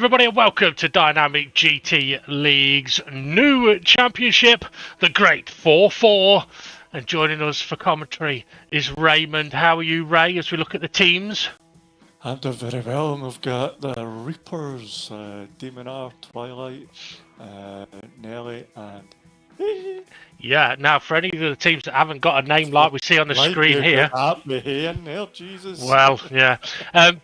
everybody, and welcome to Dynamic GT League's new championship, the GRT4-Four. And joining us for commentary is Raymond. How are you, Ray, as we look at the teams? I'm doing very well, and we've got the Reapers, Demon R, Twilight, Nelly, and... Yeah, now for any of the teams that haven't got a name like we see on the screen here. There, Jesus. Well, yeah.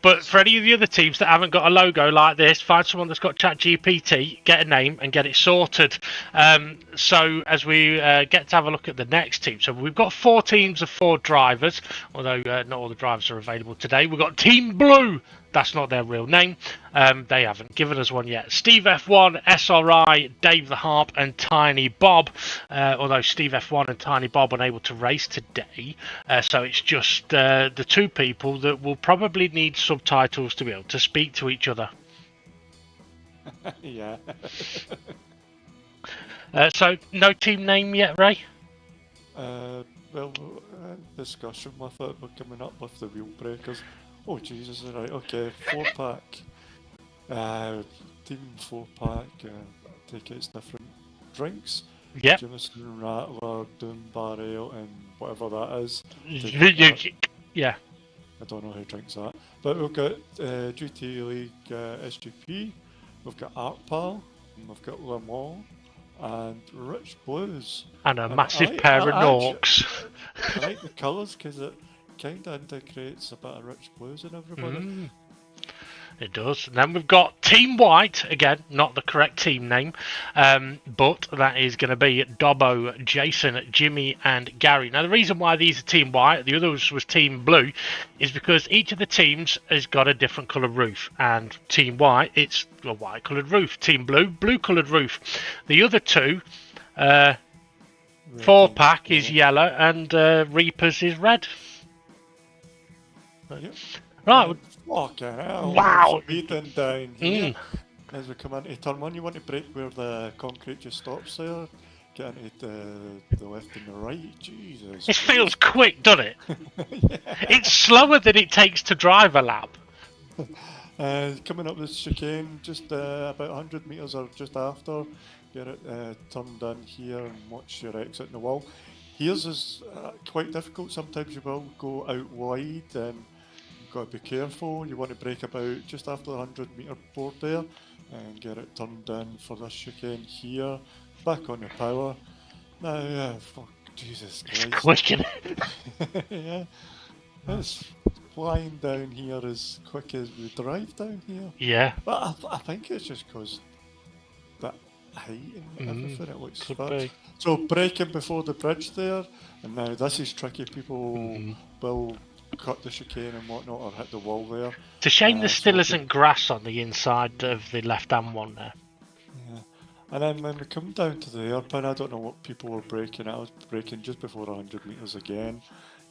But for any of the other teams that haven't got a logo like this, find someone that's got ChatGPT, get a name and get it sorted. So as we get to have a look at the next team. So we've got 4 teams of 4 drivers, although not all the drivers are available today. We've got Team Blue. That's not their real name. They haven't given us one yet. Steve F1, SRI, Dave the Harp, and Tiny Bob. Although Steve F1 and Tiny Bob are unable to race today. So it's just the 2 people that will probably need subtitles to be able to speak to each other. Yeah. So no team name yet, Ray? Well, discussion with it. We're coming up with the wheel breakers. Oh Jesus! Right, okay. 4-pack. Team 4-pack. Take its different drinks. Yep. Jameson, Rattler, Doom Barrel, and whatever that is. Yeah. I don't know who drinks that. But we've got GT League SGP. We've got Artpal. And we've got Le Mans. And Rich Blues. And a massive pair of Norks. I like the colours because it kind of integrates a bit of Rich Blues in everybody. It does. And then we've got Team White, again, not the correct team name, but that is going to be Dobbo, Jason, Jimmy, and Gary. Now, the reason why these are Team White, the others was Team Blue, is because each of the teams has got a different coloured roof. And Team White, it's a white coloured roof. Team Blue, blue coloured roof. The other 2, 4-pack is yellow, and Reapers is red. Yep. Right. Fucking hell. Wow. Speeding down here. As we come into turn 1, you want to brake where the concrete just stops there. Get into the left and the right. Jesus. It feels quick, doesn't it? Yeah. It's slower than it takes to drive a lap. Coming up this chicane, just about 100 metres or just after. Get it turned in here and watch your exit in the wall. Here's is quite difficult. Sometimes you will go out wide and you've got to be careful. You want to brake about just after the 100 metre board there and get it turned in for this chicane here. Back on the power. Now, fuck, Jesus Christ. It's quick, isn't it? Yeah. It's flying down here as quick as we drive down here. Yeah. But I think it's just because that height and everything, it looks fast. So braking before the bridge there, and now this is tricky. People will cut the chicane and whatnot or hit the wall there. It's a shame there still isn't grass on the inside of the left-hand one there. Yeah. And then when we come down to the hairpin, I don't know what people were braking. I was braking just before 100 metres again.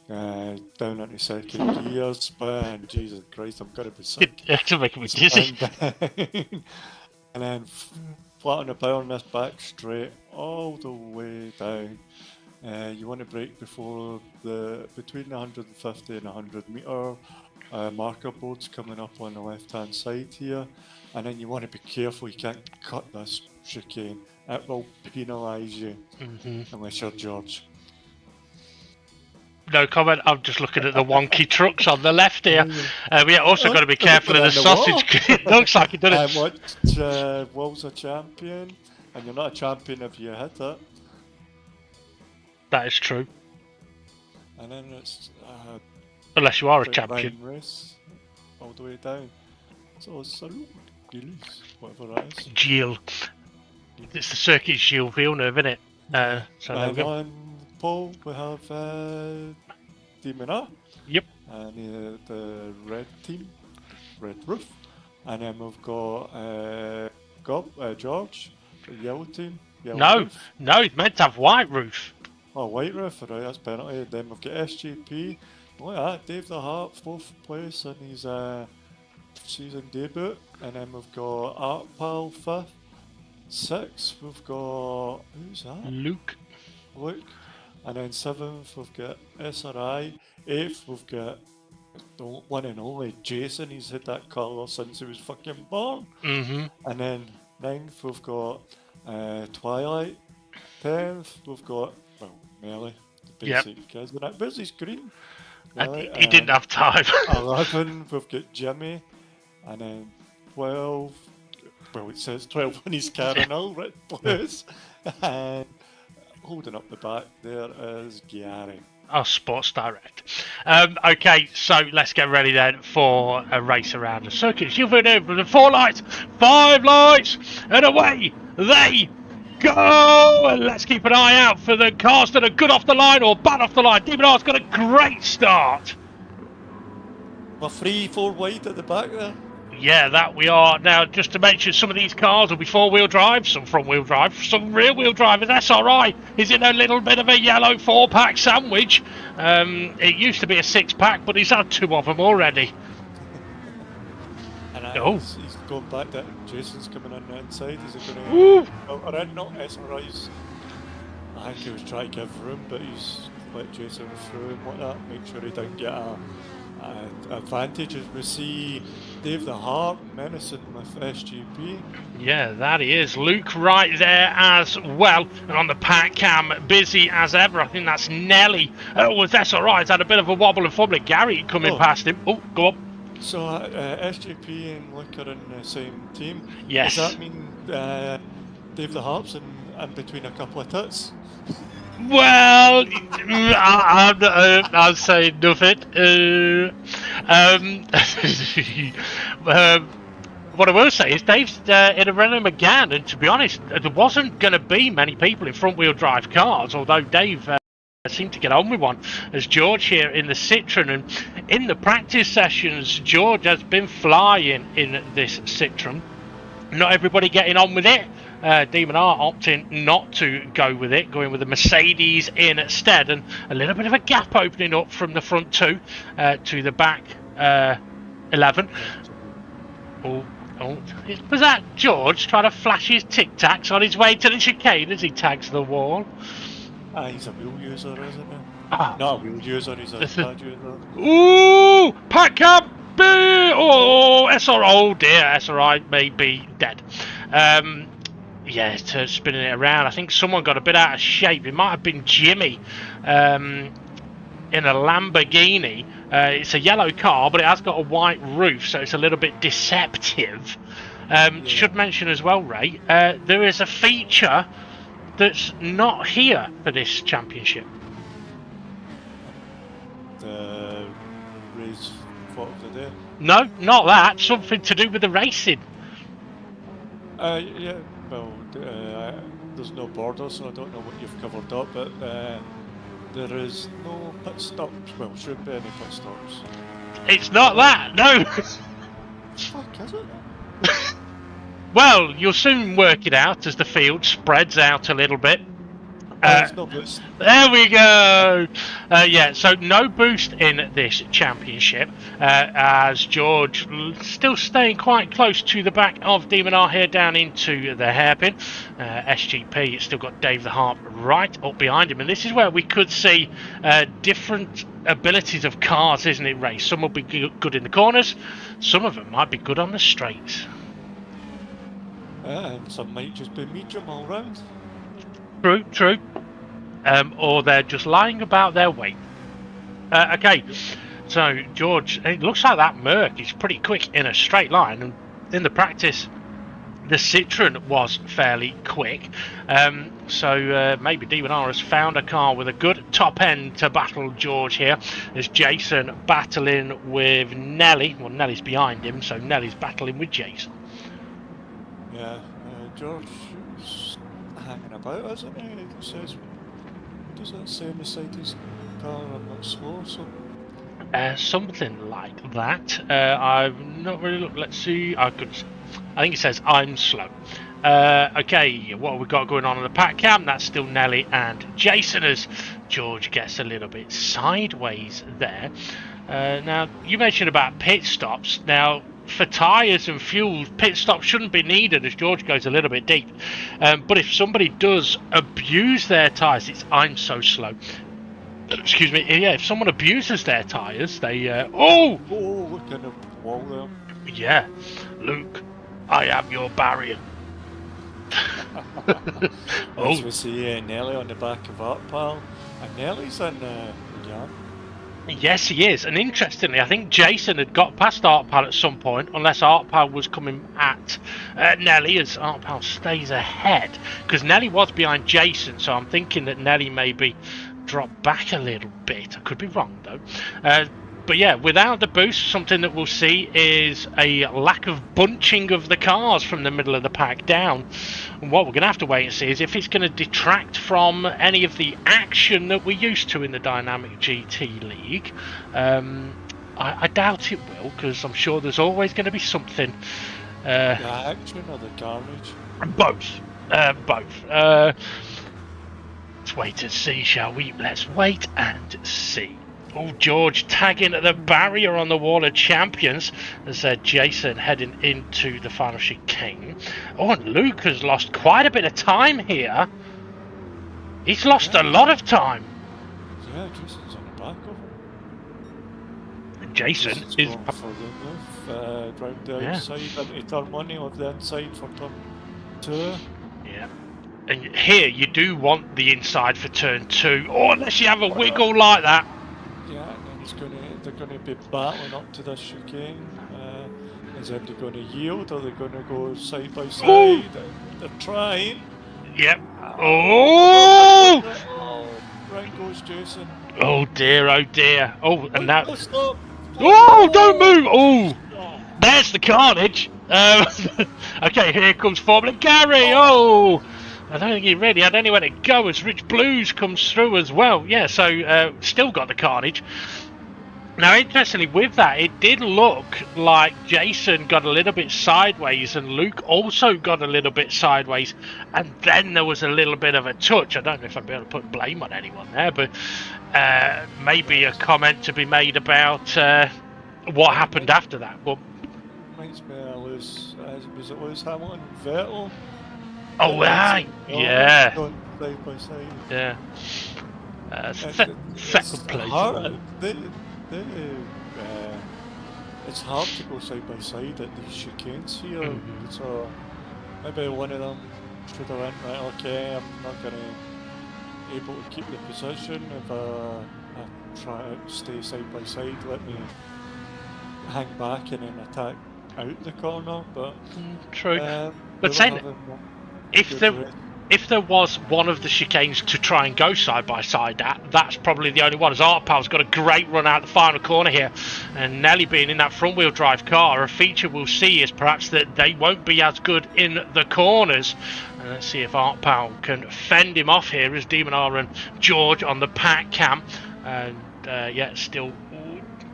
Down into second gear, spin. Jesus Christ, I'm gonna be sick. It's making me dizzy. And then flat on the power and this back straight all the way down. You want to brake before between the 150 and 100 metre marker boards coming up on the left hand side here, and then you want to be careful. You can't cut this chicane; it will penalise you unless you're George. No comment. I'm just looking at the wonky trucks on the left here. We also got to be careful of the sausage. It looks like it doesn't. Wall's a champion, and you're not a champion if you hit it. That is true. And then it's unless you are a champion. Race all the way down. So salute, Gilles, whatever that is. Gilles. It's the circuit Gilles Villeneuve, isn't it? So and on pole we have Demon R. Yep. And the red team, red roof. And then we've got George, the yellow team. Yellow roof. No, it's meant to have white roof. Oh, white roof, right, that's penalty. Then we've got SGP. Look at that, Dave the Harp, 4th place in his season debut. And then we've got Artpal, 5th. 6th, we've got, who's that? Luke. And then 7th, we've got SRI. 8th, we've got the one and only Jason. He's had that colour since he was fucking born. Mm-hmm. And then 9th, we've got Twilight. 10th, we've got, well, Melly, the basic, isn't it? Where's his green? Melly. He didn't have time. 11, we've got Jimmy. And then 12, well, it says 12 on his Carinal, red blues. And holding up the back there is Gary. Oh, Sports Direct. Okay, so let's get ready then for a race around the circuit. You've been over the 4 lights, 5 lights, and away they go! And let's keep an eye out for the cars that are good off the line or bad off the line. Demon R's got a great start. We're 3-4 wide at the back there. Yeah, that we are. Now, just to mention, some of these cars will be 4-wheel drive, some front-wheel drive, some rear-wheel drive. And SRI is in a little bit of a yellow 4-pack sandwich. It used to be a 6-pack, but he's had 2 of them already. And he's going back there. Jason's coming on the inside. Is he going to filter in? Not SRI's. I think he was trying to give room, but he's let Jason through and whatnot. Make sure he didn't get an advantage. As we see Dave the Heart menacing with SGP. Yeah, that he is. Luke right there as well. And on the pack cam, busy as ever. I think that's Nelly. Was SRI. It's had a bit of a wobble and fumble. Gary coming past him. Oh, go up. So SGP and Luke are in the same team. Yes. Does that mean Dave the Heart's in between a couple of tits? Well, I'll say nothing. What I will say is Dave's in a Renault Megane, and to be honest, there wasn't going to be many people in front-wheel drive cars, although Dave seemed to get on with one, as George here in the Citroen. And in the practice sessions, George has been flying in this Citroen. Not everybody getting on with it. Demon R opting not to go with it, going with the Mercedes instead, and a little bit of a gap opening up from the front 2 to the back 11. Oh, was that George trying to flash his Tic Tacs on his way to the chicane as he tags the wall? He's a wheel user, isn't he? Not a wheel user, he's a pad user. Ooh, pack cab! Oh, SRI, oh dear, SRI may be dead. Yeah, it's spinning it around. I think someone got a bit out of shape. It might have been Jimmy in a Lamborghini. It's a yellow car, but it has got a white roof, so it's a little bit deceptive. Should mention as well, Ray, there is a feature that's not here for this championship. The race photo of the day? No, not that. Something to do with the racing. Yeah, well, there's no border, so I don't know what you've covered up, but there is no pit stops. Well, shouldn't be any pit stops. It's not that, no. Fuck, is it? Well, you'll soon work it out as the field spreads out a little bit. There we go. Yeah, so no boost in this championship, as George still staying quite close to the back of Demon R here down into the hairpin. SGP still got Dave the Harp right up behind him, and this is where we could see different abilities of cars, isn't it, Ray? Some will be good in the corners, some of them might be good on the straights. And some might just be medium all round. True. Or they're just lying about their weight. Okay, so George, it looks like that Merc is pretty quick in a straight line, and in the practice the Citroen was fairly quick. So maybe Demon R has found a car with a good top end to battle George here. There's Jason battling with Nelly. Well, Nelly's behind him, so Nelly's battling with Jason. Yeah, George is hanging about, isn't he? It says, what does that say on the side of his car? I'm not slow, so... Something like that. I've not really looked. Let's see. I think it says I'm slow. Okay, what have we got going on the pack cam? That's still Nelly and Jason as George gets a little bit sideways there. Now, you mentioned about pit stops. Now, for tyres and fuel, pit stops shouldn't be needed as George goes a little bit deep. But if somebody does abuse their tyres, it's I'm so slow. excuse me, yeah, if someone abuses their tyres, they, oh! Oh, look at the wall there. Yeah, Luke, I am your barrier. As we see Nelly on the back of Art Pal, and Nelly's in yeah. Yes, he is. And interestingly, I think Jason had got past Artpal at some point, unless Artpal was coming at Nelly, as Artpal stays ahead. Because Nelly was behind Jason, so I'm thinking that Nelly maybe dropped back a little bit. I could be wrong, though. But yeah, without the boost, something that we'll see is a lack of bunching of the cars from the middle of the pack down. And what we're going to have to wait and see is if it's going to detract from any of the action that we're used to in the Dynamic GT League. I doubt it will, because I'm sure there's always going to be something. The action or the carnage? Both. Both. Let's wait and see, shall we? Let's wait and see. Oh, George tagging at the barrier on the wall of champions as Jason heading into the final chicane. Oh, and Luke has lost quite a bit of time here. He's lost a lot of time. Yeah, Jason's on the back of him. And Jason Jason's is going for the move, round the outside into turn 1 of the inside for turn 2. Yeah. And here you do want the inside for turn 2. Oh, unless you have a wiggle like that. Yeah, and then they're going to be battling up to this chicane. Is everybody going to yield, or are they going to go side by side? Ooh. They're trying. Yep. Oh! Round goes Jason. Oh dear, oh dear. Oh, and now. Oh, stop! Oh, don't move! Oh! There's the carnage! Okay, here comes Formula Gary! Oh! I don't think he really had anywhere to go as Rich Blues comes through as well. Yeah, so still got the carnage. Now, interestingly, with that, it did look like Jason got a little bit sideways and Luke also got a little bit sideways. And then there was a little bit of a touch. I don't know if I'd be able to put blame on anyone there, but maybe a comment to be made about what happened after that. But reminds me of was it Lewis Hamilton and Vettel? Oh, aye. Yeah. Side by side. Yeah. Second place. It's hard to go side by side at these chicanes here. So maybe one of them should have went, right, okay, I'm not going to able to keep the position if I try to stay side by side, let me hang back and then attack out the corner. But true. But saying if there was one of the chicanes to try and go side by side at, that's probably the only one. As Artpal's got a great run out the final corner here, and Nelly being in that front wheel drive car, a feature we'll see is perhaps that they won't be as good in the corners. And let's see if Artpal can fend him off here as Demonar and George on the pack cam, and yeah, still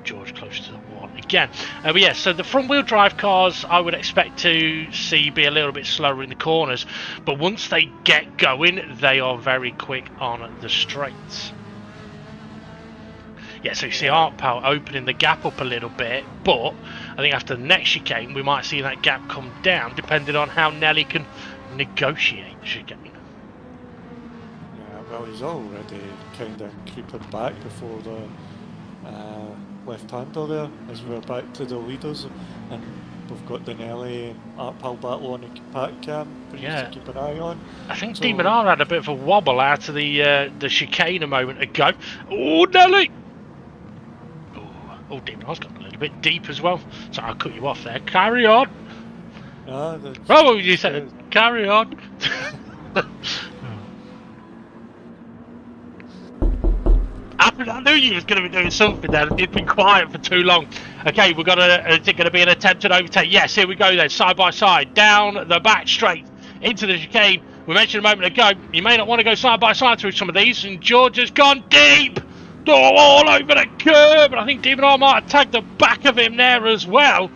George close to the wall again. But yeah, so the front wheel drive cars I would expect to see be a little bit slower in the corners, but once they get going they are very quick on the straights. Yeah, so you see Artpal opening the gap up a little bit, but I think after the next chicane we might see that gap come down depending on how Nelly can negotiate the chicane. Yeah, well, he's already kind of creeping back before the left-hander there, as we're back to the leaders, and we've got the Nelly and Artpal battle on the pack cam for you to keep an eye on. I think Demonar had a bit of a wobble out of the chicane a moment ago. Oh, Nelly! Oh, Demonar's got a little bit deep as well. So I'll cut you off there. Carry on! Oh, you said carry on! I knew you was going to be doing something there. You'd been quiet for too long. Okay, we've got is it going to be an attempted overtake? Yes, here we go then, side by side, down the back straight, into the chicane. We mentioned a moment ago, you may not want to go side by side through some of these, and George has gone deep! All over the curb, and I think Demonar might have tagged the back of him there as well.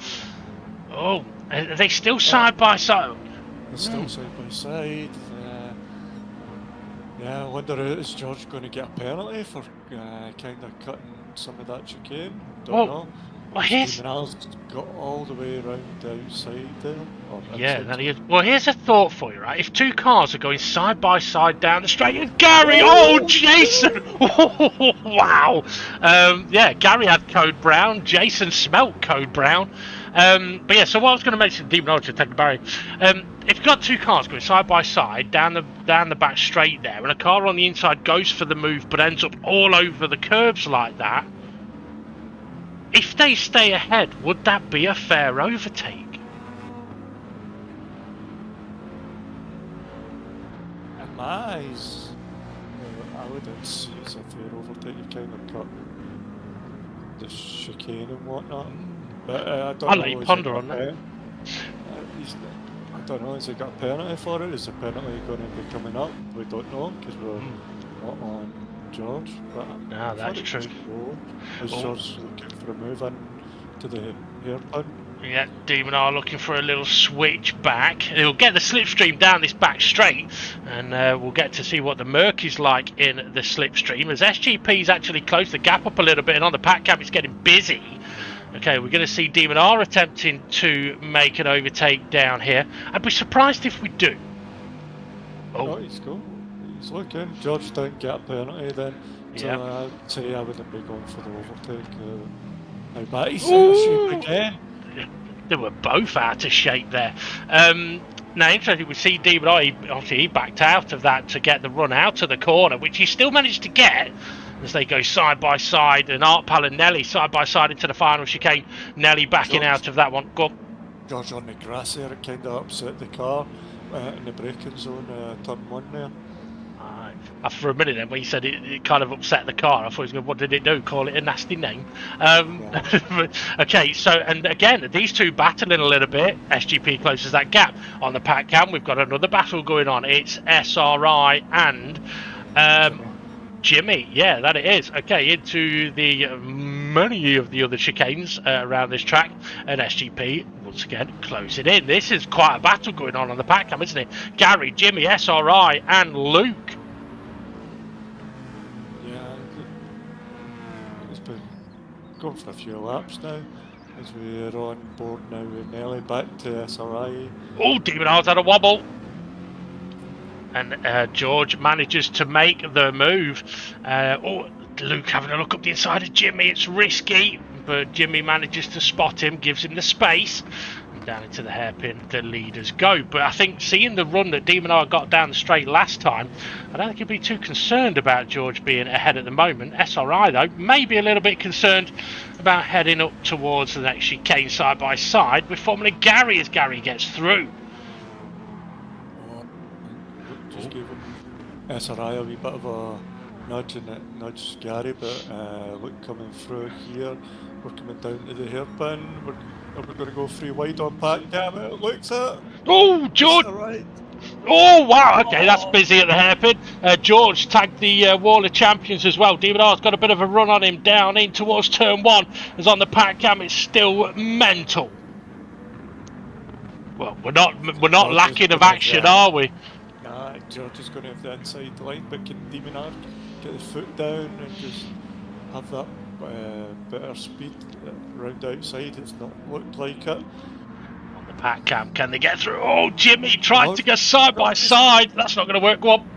Oh, are they still side by side? They're still side by side. Yeah, I wonder is George going to get a penalty for kind of cutting some of that chicane? Don't know. Well, here's... Stevenar's got all the way around the outside there. Yeah, that is. Well, here's a thought for you, right? If two cars are going side by side down the straight, and Gary, Jason, wow, yeah, Gary had code brown, Jason smelt code brown, but yeah. So what I was going to mention, demonology, take the barrier. If you've got two cars going side by side down the back straight there, and a car on the inside goes for the move but ends up all over the curbs like that, if they stay ahead, would that be a fair overtake? My eyes, I wouldn't see it's a fair overtake. You kind of cut the chicane and whatnot. But I don't know. I'll let you ponder on that. I don't know. Has he got a penalty for it? Is the penalty going to be coming up? We don't know because we're not on George. But no, that's true. Is George looking for a move in to the hairpin? Yeah, Demon are looking for a little switch back. He'll get the slipstream down this back straight, and we'll get to see what the Merc is like in the slipstream. As SGP's actually closed the gap up a little bit, and on the pack cam it's getting busy. Okay, we're going to see Demon R attempting to make an overtake down here. I'd be surprised if we do. Oh, he's cool. He's looking. George didn't get a penalty then. So yeah. I'd say I wouldn't be going for the overtake. But he's out of shape again. They were both out of shape there. Now, interesting, we see Demon R, obviously he backed out of that to get the run out of the corner, which he still managed to get as they go side by side, and Artpal and Nelly side by side into the final chicane. Nelly backing out of that one. Go on. George on the grass there, it kind of upset the car in the braking zone, turn 1 there. For a minute then, when you said it kind of upset the car, I thought he was going, what did it do? Call it a nasty name. Okay, so, and again, these two battling a little bit. SGP closes that gap. On the pack cam, we've got another battle going on. It's SRI and Jimmy. Yeah, that it is. Okay, into the many of the other chicanes around this track. And SGP, once again, closing in. This is quite a battle going on the pack cam, isn't it? Gary, Jimmy, SRI, and Luke. Going for a few laps now as we're on board now with Nelly back to SRI. Oh, Demon R's had a wobble, and George manages to make the move. Luke having a look up the inside of Jimmy. It's risky, but Jimmy manages to spot him, gives him the space. Down into the hairpin, the leaders go. But I think seeing the run that Demon R got down the straight last time, I don't think he'd be too concerned about George being ahead at the moment. SRI, though, may be a little bit concerned about heading up towards the next chicane side by side with Formula Gary as Gary gets through. Just give him SRI a wee bit of a nudge, and it nudged Gary, but look, coming through here, we're coming down to the hairpin. We're going to go free wide on pack. Damn it looks at. Oh, George! Right. Oh, wow, okay, that's busy at the hairpin. George tagged the Wall of Champions as well. Demon R's got a bit of a run on him down in towards turn 1. As on the pack cam, it's still mental. Well, we're not lacking of action, are we? Nah, George is going to have the inside line, but can Demon R get his foot down and just have that better speed round outside? It's not looked like it. On the pack cam, can they get through? Oh, Jimmy tried to go side by side. That's not going to work. Go on.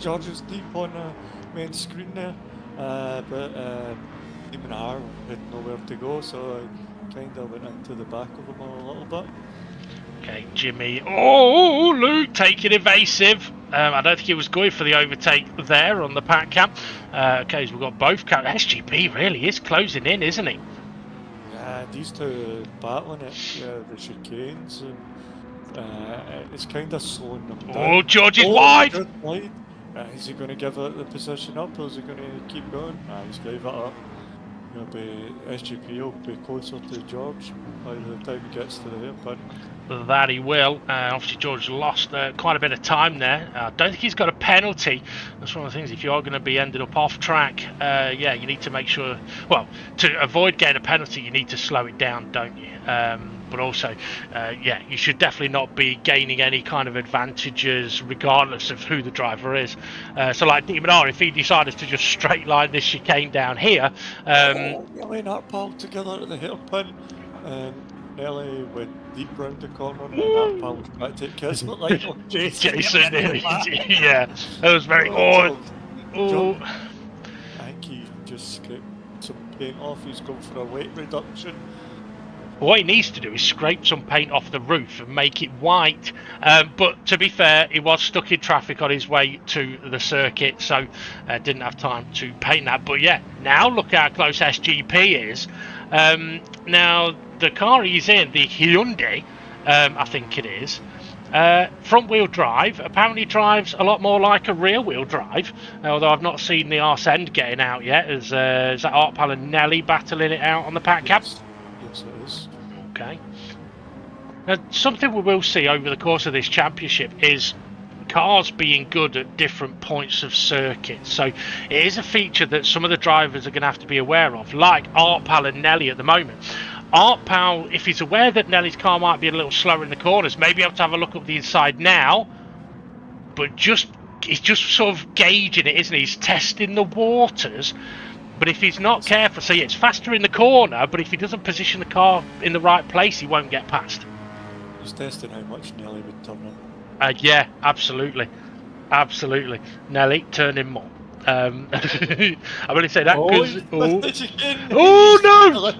George is deep on the main screen there, but Demon R had nowhere to go, so I kind of went into the back of him a little bit. Okay, Jimmy. Oh, Luke taking evasive. I don't think he was going for the overtake there on the pack cam. Okay, so we've got both cams. SGP really is closing in, isn't he? Yeah, these two battling it, the chicanes, and it's kind of slowing them down. Oh, George is wide! Is he going to give it the position up, or is he going to keep going? He's gave it up. SGP will be closer to George by the time he gets to the hairpin. That he will. Obviously, George lost quite a bit of time there. I don't think he's got a penalty. That's one of the things. If you are going to be ended up off track, you need to make sure. Well, to avoid getting a penalty, you need to slow it down, don't you? but also, yeah, you should definitely not be gaining any kind of advantages regardless of who the driver is. So like Demon R, if he decided to just straight line this chicane down here, Nelly and Arpal together at the hairpin, and Nelly went deep round the corner, and Arpal was trying to take kiss, but like Jason, yeah, that was very odd. I think he just scraped some paint off. He's going for a weight reduction. What he needs to do is scrape some paint off the roof and make it white. But to be fair, he was stuck in traffic on his way to the circuit, so didn't have time to paint that. But yeah, now look how close SGP is. Now, the car he's in, the Hyundai, I think it is, front wheel drive, apparently drives a lot more like a rear wheel drive, although I've not seen the arse end getting out yet. Is that Artpal and Nelly battling it out on the pack cab? Yes, it is. Okay. Now, something we will see over the course of this championship is cars being good at different points of circuit. So it is a feature that some of the drivers are going to have to be aware of, like Artpal and Nelly at the moment. Artpal, if he's aware that Nelly's car might be a little slower in the corners, maybe have to have a look up the inside now, but he's just sort of gauging it, isn't he? He's testing the waters. But if he's not careful, so yeah, it's faster in the corner, but if he doesn't position the car in the right place, he won't get past. He's testing how much Nelly would turn in. Yeah, absolutely. Absolutely. Nelly, turn in more. I'm only saying that because... Oh, no!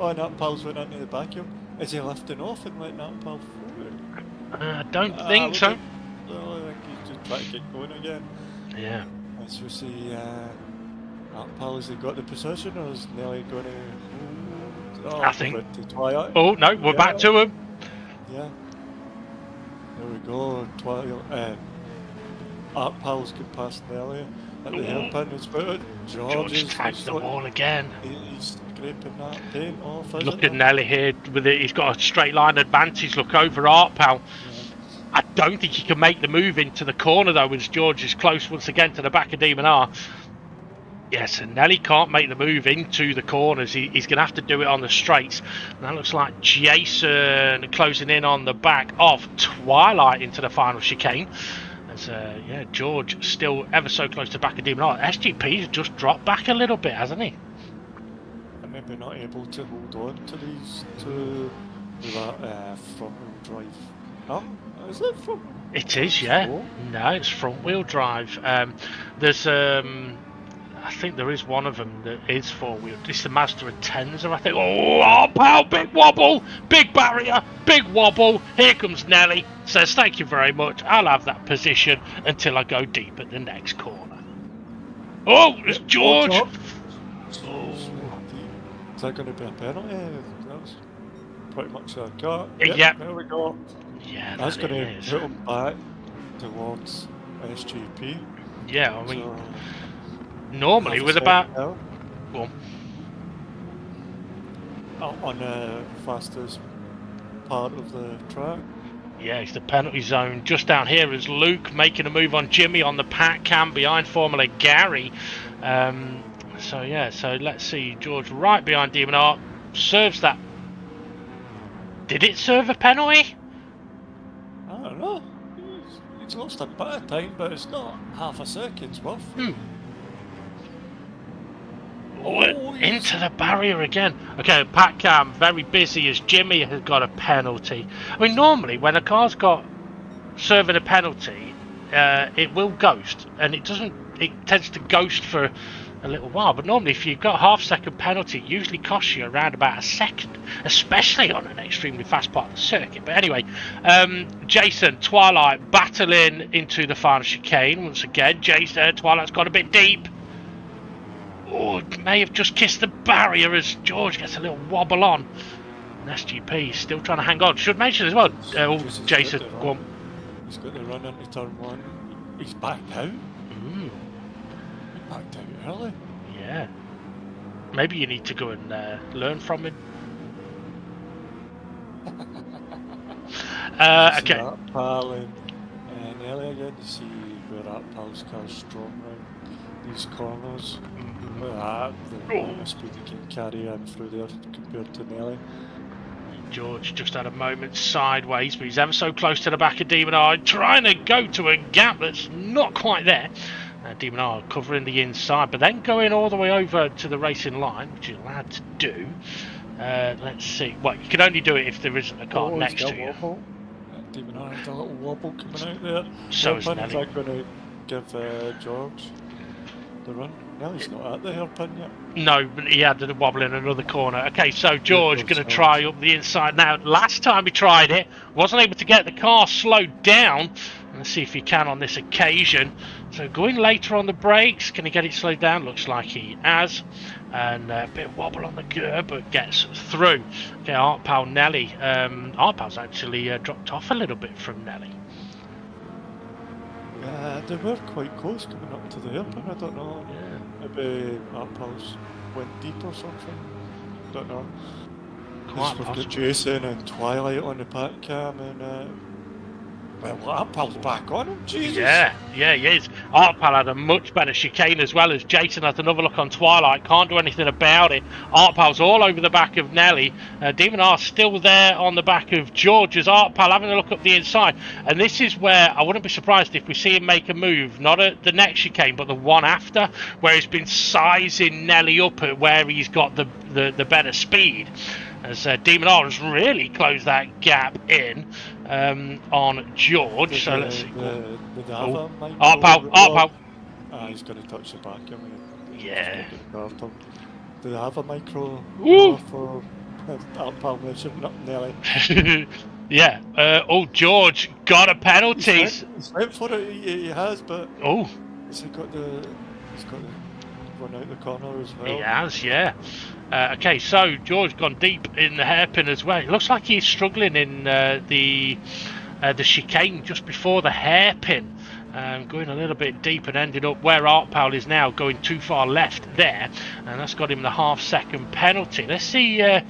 Oh, and Artpal's went into the back of him. Is he lifting off and letting Artpal forward? I don't think so. I think he's just trying to get going again. Yeah. Let's just see... Artpal, has he got the position, or is Nelly going to... Oh, I think... Oh, no, we're back to him. Yeah. There we go. Artpal's got past Nelly at the hairpin. It's about George tags the wall again. He's scraping that paint off, Look at Nelly here with it. He's got a straight line advantage. Look over Artpal. I don't think he can make the move into the corner though, as George is close once again to the back of Demon R. Yes, and Nelly can't make the move into the corners. He's going to have to do it on the straights. And that looks like Jason closing in on the back of Twilight into the final chicane. As yeah, George still ever so close to the back of Demon R. SGP's just dropped back a little bit, hasn't he? And maybe not able to hold on to these two with that front wheel drive. Oh, is it front? It is, yeah. No, it's front wheel drive. There's I think there is one of them that is four-wheel. It's the Mazda Tenza, I think. Oh, pal, big wobble, big barrier, big wobble. Here comes Nelly. Says, thank you very much. I'll have that position until I go deep at the next corner. Oh, it's George. Oh. Is that going to be a penalty? That's pretty much a cut. Yep. There we go. Yeah, that's going to put him back towards SGP. Yeah, I mean... Normally with about on the fastest part of the track. Yeah, it's the penalty zone just down here as Luke making a move on Jimmy on the pack cam behind Formula Gary. So yeah, so let's see, George right behind Demon R serves that. Did it serve a penalty? I don't know. He's lost a bit of time, but it's not half a second's worth. Oh, into the barrier again. Okay, pack cam very busy as Jimmy has got a penalty. I mean, normally when a car's got serving a penalty, it will ghost, and it doesn't. It tends to ghost for a little while. But normally, if you've got a half-second penalty, it usually costs you around about a second, especially on an extremely fast part of the circuit. But anyway, Jason, Twilight battling into the final chicane once again. Jason, Twilight's got a bit deep. Oh, may have just kissed the barrier as George gets a little wobble on. And SGP still trying to hang on. Should mention as well, Jason, go on. He's got the run into turn one. He's backed out. He backed out early. Yeah. Maybe you need to go and learn from him. Okay. Artpal and Nelly again to see where Artpal's car's strong round these corners. The amount of speed he can carry in through there compared to Nelly. George just had a moment sideways, but he's ever so close to the back of Demon R, trying to go to a gap that's not quite there. Demon R covering the inside, but then going all the way over to the racing line, which you're allowed to do. Let's see. Well, you can only do it if there isn't a car next to you. Demon R has a little wobble coming out there. So is Hairpin, Nelly. is that going to give George the run? Nelly's not at the hairpin yet. No, but he had the wobble in another corner. Okay, so George going to try up the inside now. Last time he tried it, wasn't able to get the car slowed down. Let's see if he can on this occasion. So going later on the brakes, can he get it slowed down? Looks like he has. And a bit of wobble on the curb, but gets through. Okay, Art Pal Nelly. Art Pal's actually dropped off a little bit from Nelly. Yeah, they were quite close coming up to the hairpin. I don't know. Yeah. Maybe Art Pal's went deep or something. Don't know. Quite We've possible. got Jason and Twilight on the pack cam, and well, Art Pal's back on him. Jesus. Yeah, he is. Art Pal had a much better chicane as well as Jason has another look on Twilight. Can't do anything about it. Art Pal's all over the back of Nelly. Demon R still there on the back of George as Art Pal having a look up the inside. And this is where I wouldn't be surprised if we see him make a move, not at the next chicane, but the one after, where he's been sizing Nelly up at where he's got the better speed. As Demon R has really closed that gap in on George. So let's see. Art Pal. He's going to touch the back. Yeah. Do they have a micro for Art Pal mentioning up Nelly? Yeah. George got a penalty. He's went for it. He has, but he's got the run out the corner as well. He has, yeah. Okay, so George gone deep in the hairpin as well. It looks like he's struggling in the chicane just before the hairpin, going a little bit deep and ended up where Art Pal is now, going too far left there, and that's got him the half-second penalty. Let's see how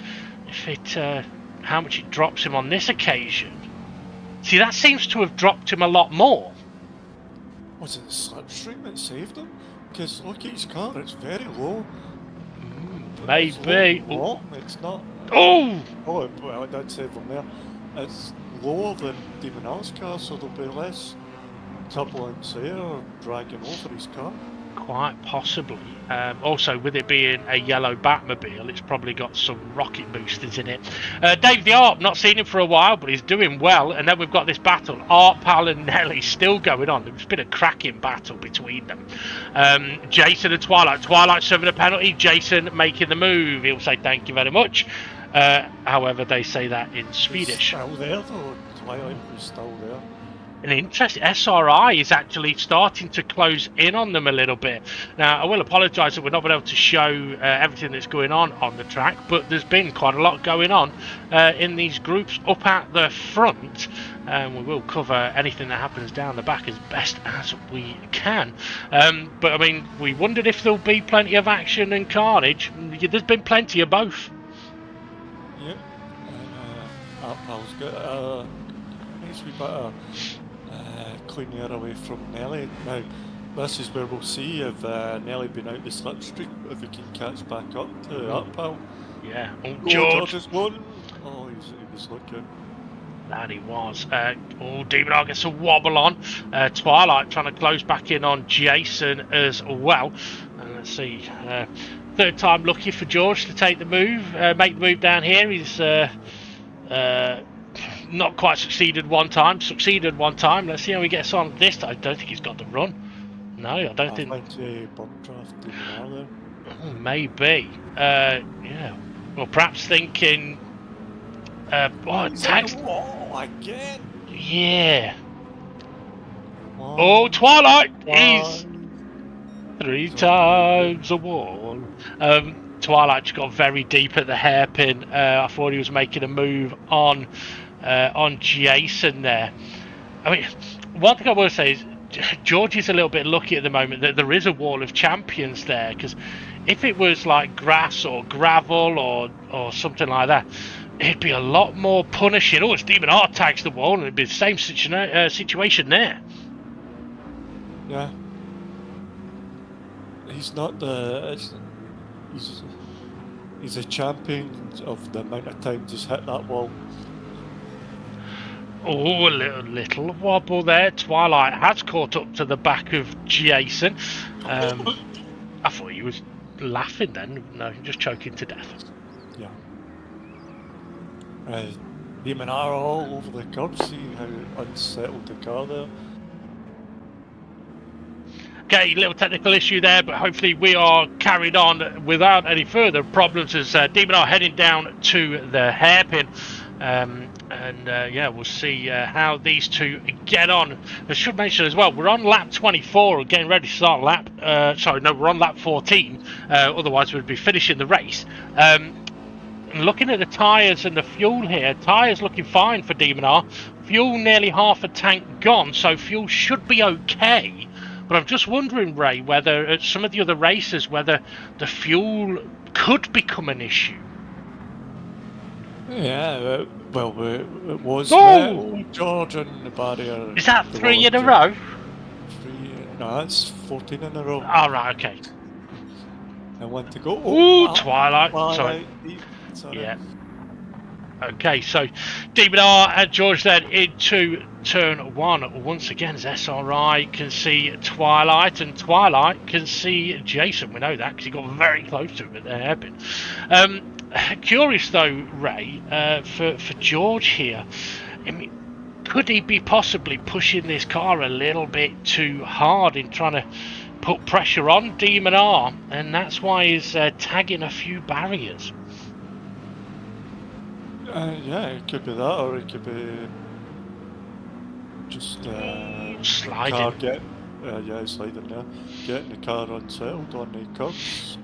much it drops him on this occasion. See, that seems to have dropped him a lot more. Was it the slipstream that saved him? Because look at his car, it's very low. Maybe. It's not. Oh, well, I did save him there. It's lower than Demon R's car, so there'll be less turbulence there dragging over his car. Quite possibly. Also, with it being a yellow Batmobile, it's probably got some rocket boosters in it. Dave the Arp, not seen him for a while, but he's doing well. And then we've got this battle. Art Pal and Nelly still going on. It's been a cracking battle between them. Jason and Twilight. Twilight serving a penalty. Jason making the move. He'll say thank you very much. However, they say that in Swedish. Still there, though. Twilight was still there. An interesting SRI is actually starting to close in on them a little bit. Now, I will apologise that we're not been able to show everything that's going on the track, but there's been quite a lot going on in these groups up at the front. We will cover anything that happens down the back as best as we can. But I mean, we wondered if there'll be plenty of action and carnage. There's been plenty of both. Yep. Art Pal's got nice wee bit of clean air away from Nelly. Now, this is where we'll see if Nelly been out the slipstream, if he can catch back up to Art Pal. Yeah. George is one. Oh, he was looking. That he was. Demon R gets a wobble on. Twilight trying to close back in on Jason as well. Let's see. Third time lucky for George to take the move, make the move down here. He's not quite succeeded one time. Let's see how he gets on this time. I don't think he's got the run. No, I don't think. Bump draft there. Maybe. Yeah. Well, perhaps thinking. Tax. Again. Yeah. Twilight. He's 3 times a wall. Twilight just got very deep at the hairpin. I thought he was making a move on Jason there. I mean, one thing I will say is George is a little bit lucky at the moment that there is a wall of champions there, because if it was like grass or gravel or something like that, it'd be a lot more punishing. It's Demon R tags the wall and it'd be the same situation there. Yeah. He's a champion of the amount of times he's hit that wall. Oh, a little wobble there. Twilight has caught up to the back of Jason. I thought he was laughing then. No, just choking to death. Yeah. Demon are all over the curb. See how unsettled the car there. Okay, little technical issue there, but hopefully we are carried on without any further problems as Demon are heading down to the hairpin. Yeah, we'll see how these two get on. I should mention as well, we're on lap 24, getting ready to start lap. We're on lap 14. Otherwise, we'd be finishing the race. Looking at the tyres and the fuel here, tyres looking fine for Demon R. Fuel nearly half a tank gone, so fuel should be okay. But I'm just wondering, Ray, whether at some of the other races, whether the fuel could become an issue. Yeah, well, it was George and the barrier. Is that 3 in a row? No, that's 14 in a row. Oh, right, okay. I want to go. Ooh, Twilight. Sorry. Yeah. Okay, so Demon R and George then into turn 1. Once again, as SRI can see Twilight, and Twilight can see Jason. We know that because he got very close to him at the hairpin. Curious though, Ray, for George here. I mean, could he be possibly pushing this car a little bit too hard in trying to put pressure on Demon R, and that's why he's tagging a few barriers? Yeah, it could be that, or it could be just sliding. Sliding there, getting the car unsettled on the curbs.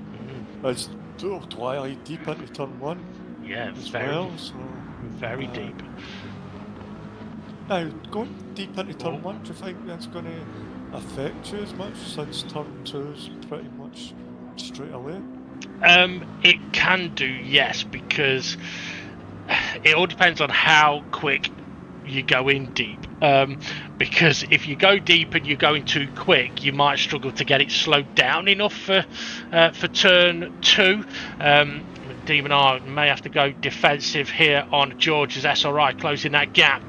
It's Twilight deep into turn 1. Yeah, very deep. Now, going deep into turn 1, do you think that's going to affect you as much, since turn 2 is pretty much straight away? It can do, yes, because it all depends on how quick you go in deep. Because if you go deep and you're going too quick, you might struggle to get it slowed down enough for turn 2. Demon R may have to go defensive here on George's SRI, closing that gap.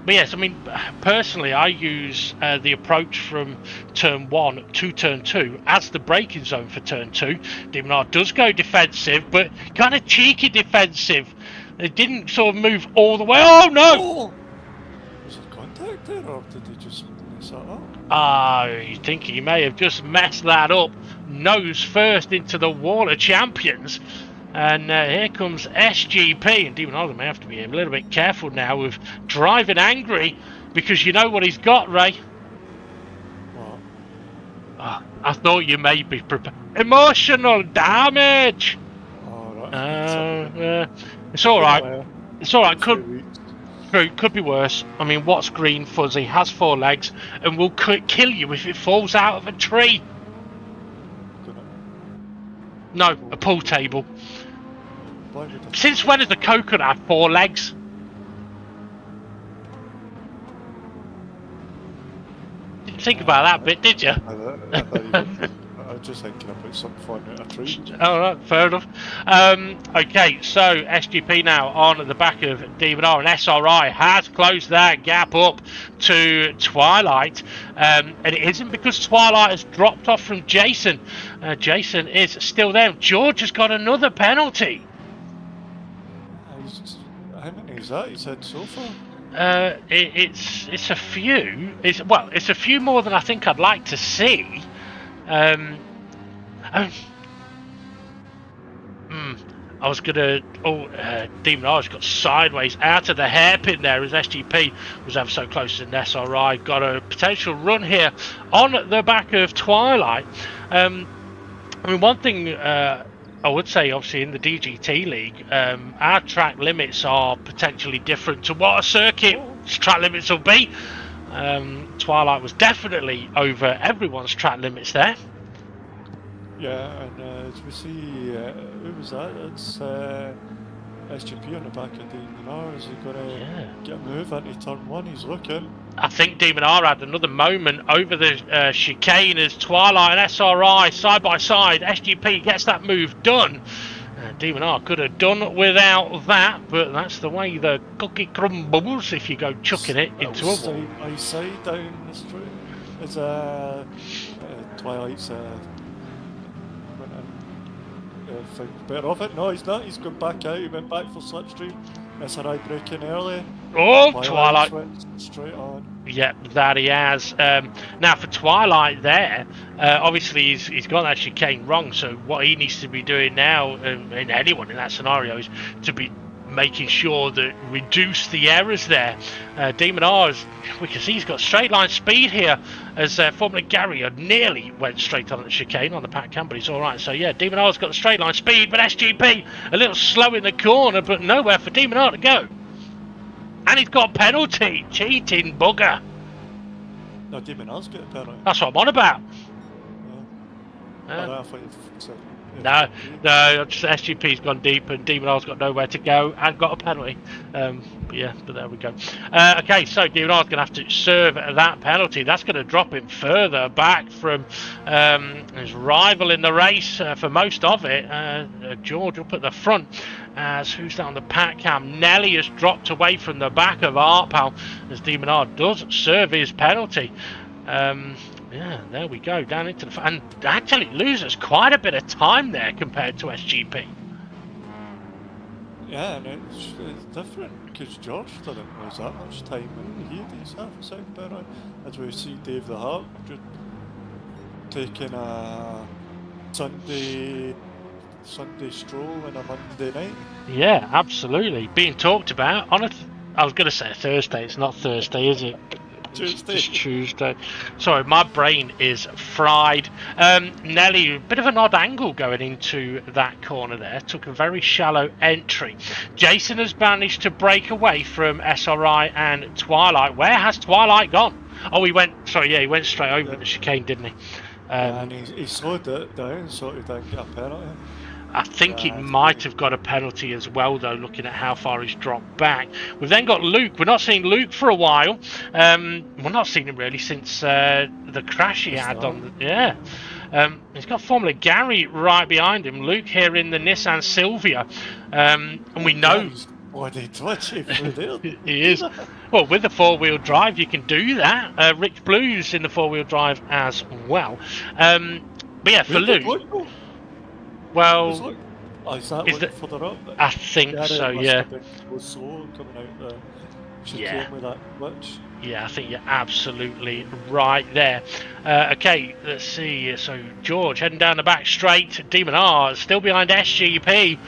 But yes, I mean, personally, I use the approach from turn 1 to turn 2 as the braking zone for turn 2. Demon R does go defensive, but kind of cheeky defensive. They didn't sort of move all the way. Oh no! Oh! Was it contact there, or did they just mess that up? You think he may have just messed that up. Nose first into the wall of champions. And here comes SGP, and Demon R may have to be a little bit careful now with driving angry, because you know what he's got, Ray. What? I thought you may be prepared. Emotional damage! Oh, right. It's alright. It's alright. Could be worse. I mean, what's green fuzzy, has 4 legs, and will kill you if it falls out of a tree. No, a pool table. Since when has the coconut had 4 legs? Didn't think about that bit, did you? I was just thinking about something fun out of trees. Alright, fair enough. Okay, so SGP now on the back of Demon R, and SRI has closed that gap up to Twilight. And it isn't because Twilight has dropped off from Jason. Jason is still there. George has got another penalty. How many is that he's had so far? It's a few. It's a few more than I think I'd like to see. I was gonna. Demon R's got sideways out of the hairpin there as SGP was ever so close to an SRI. Got a potential run here on the back of Twilight. I mean, one thing I would say, obviously, in the DGT league, our track limits are potentially different to what a circuit's track limits will be. Twilight was definitely over everyone's track limits there. Yeah, and as we see, who was that? It's SGP on the back of Demon R. Is he going to Yeah. get a move into turn 1? He's looking. I think Demon R had another moment over the chicane as Twilight and SRI side by side. SGP gets that move done. Demon R could have done without that, but that's the way the cookie crumbles if you go chucking it into a wall. Side by side down the street. Is Twilight's better off it? No, he's not. He's gone back out. He went back for slipstream. SRI breaking early. Oh, Twilight. Went straight on. Yep, that he has. Now for Twilight there, obviously he's got that chicane wrong, so what he needs to be doing now, and anyone in that scenario, is to be making sure that reduce the errors there. Demon R, we can see he's got straight line speed here, as Formula Gary nearly went straight on the chicane on the pack cam, but he's alright. So yeah, Demon R's got the straight line speed, but SGP a little slow in the corner, but nowhere for Demon R to go. And he's got penalty, cheating bugger. No, Demon R's got a penalty. That's what I'm on about. I thought you said. No, just SGP's gone deep and Demon R's got nowhere to go and got a penalty. But there we go. Okay, so Demon R's going to have to serve that penalty. That's going to drop him further back from his rival in the race for most of it. George up at the front. As who's that on the pack cam? Nelly has dropped away from the back of Artpal as Demon R does serve his penalty. Yeah, there we go, down into the... And actually loses quite a bit of time there compared to SGP. Yeah, and it's different because George didn't lose that much time and he had his half a second better. As we see Dave the Hart just taking a Sunday stroll and a Monday night. Yeah, absolutely. Being talked about on I was going to say Thursday, it's not Thursday, is it? Tuesday. It's Tuesday. Sorry, my brain is fried. Nelly, a bit of an odd angle going into that corner there. Took a very shallow entry. Jason has managed to break away from SRI and Twilight. Where has Twilight gone? Oh, he went straight over the chicane, didn't he? And he slowed it down so he didn't get a penalty. I think he might have got a penalty as well, though, looking at how far he's dropped back. We've then got Luke. We're not seeing Luke for a while. We're not seeing him really since the crash he had on the... Yeah. He's got Formula Gary right behind him. Luke here in the Nissan Silvia. And we know... Bloody twitchy through there. He is. Well, with the four-wheel drive, you can do that. Rich Blues in the four-wheel drive as well. But yeah, for Luke... Well, is that further up? I think so, yeah. Was slow coming out the chicane with that glitch. Yeah, I think you're absolutely right there. Okay, let's see. So George heading down the back straight. Demon R still behind SGP.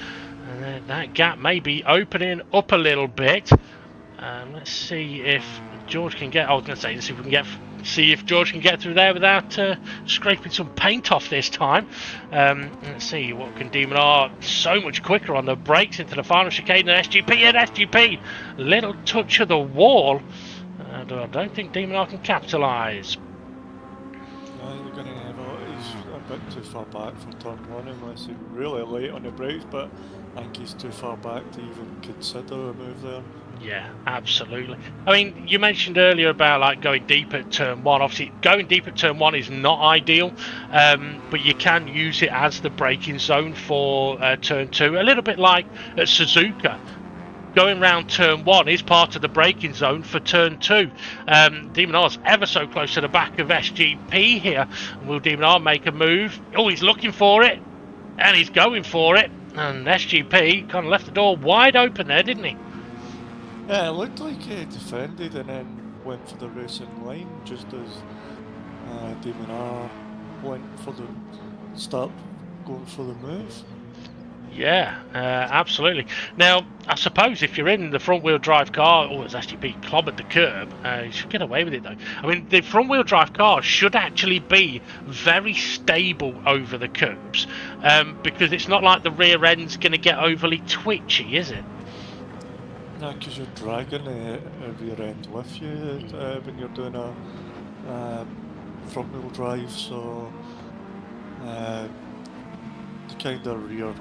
And that gap may be opening up a little bit. Let's see if George can get... I was going to say, let's see if we can get... See if George can get through there without scraping some paint off this time. Let's see, what can Demon R? So much quicker on the brakes into the final chicane than SGP. And SGP, little touch of the wall. I don't think Demon R can capitalise. No, you're going to have he's a bit too far back for turn 1 unless he's really late on the brakes, but I think he's too far back to even consider a move there. Yeah, absolutely. I mean, you mentioned earlier about like going deep at turn 1. Obviously, going deep at turn 1 is not ideal, but you can use it as the braking zone for turn 2. A little bit like at Suzuka. Going round turn 1 is part of the braking zone for turn 2. Demon R's ever so close to the back of SGP here. Will Demon R make a move? Oh, he's looking for it, and he's going for it. And SGP kind of left the door wide open there, didn't he? Yeah, it looked like he defended and then went for the racing line just as Demon R went for the start, going for the move. Yeah, absolutely. Now, I suppose if you're in the front-wheel drive car, it's SGP clobbered the curb, you should get away with it though. I mean, the front-wheel drive car should actually be very stable over the curbs, because it's not like the rear end's going to get overly twitchy, is it? No, because you're dragging the rear end with you when you're doing a front-wheel drive, so the kind of rear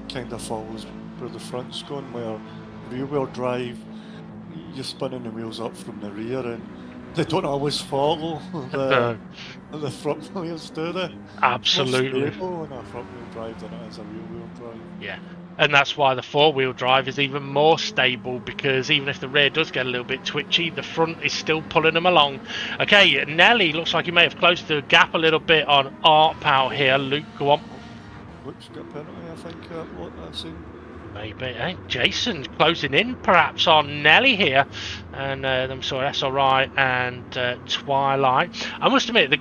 kind of falls where the front's going, where rear-wheel drive, you're spinning the wheels up from the rear, and they don't always follow the front wheels, do they? Absolutely. It's more stable in a front-wheel drive than it is a rear-wheel drive. Yeah. And that's why the four-wheel drive is even more stable, because even if the rear does get a little bit twitchy, the front is still pulling them along. Okay, Nelly looks like he may have closed the gap a little bit on Art Pal here. Luke, go on. Luke's got a penalty, I think, what I've seen. Maybe. Eh? Jason's closing in perhaps on Nelly here. And I'm sorry, SRI and Twilight. I must admit,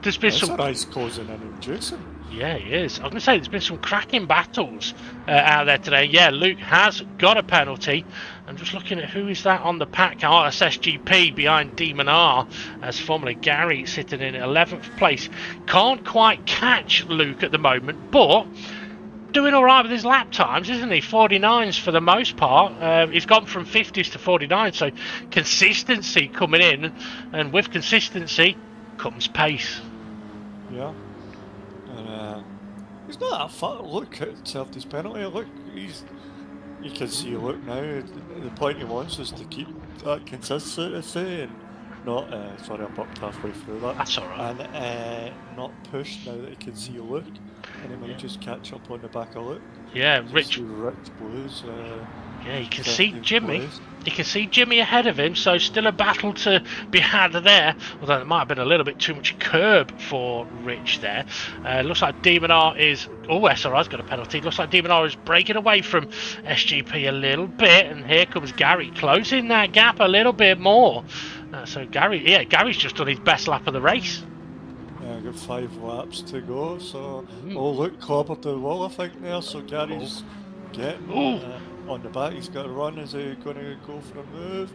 there's been some... SRI's closing in on Jason. Yeah, he is. I was going to say, there's been some cracking battles out there today. Yeah, Luke has got a penalty. I'm just looking at who is that on the pack. Oh, that's SGP behind Demon R, as formerly Gary sitting in 11th place. Can't quite catch Luke at the moment, but doing all right with his lap times, isn't he? 49s for the most part. He's gone from 50s to 49, so consistency coming in, and with consistency comes pace. Yeah. And he's not that far. Look at his penalty. Look, you can see. Look now. The point he wants is to keep that consistency and not. Sorry, I bumped halfway through that. That's all right. And not push now that he can see Luke, and he might just catch up on the back of Luke. Yeah, Rich Blues. Yeah, you can see Jimmy. Place. You can see Jimmy ahead of him, so still a battle to be had there. Although it might have been a little bit too much curb for Rich there. Looks like Demon R is... Oh, SRI's got a penalty. Looks like Demon R is breaking away from SGP a little bit. And here comes Gary closing that gap a little bit more. So Gary's just done his best lap of the race. Yeah, got 5 laps to go. So, oh, look, clobbered the wall, I think, there. So Gary's getting... on the back, he's got a run. Is he going to go for a move?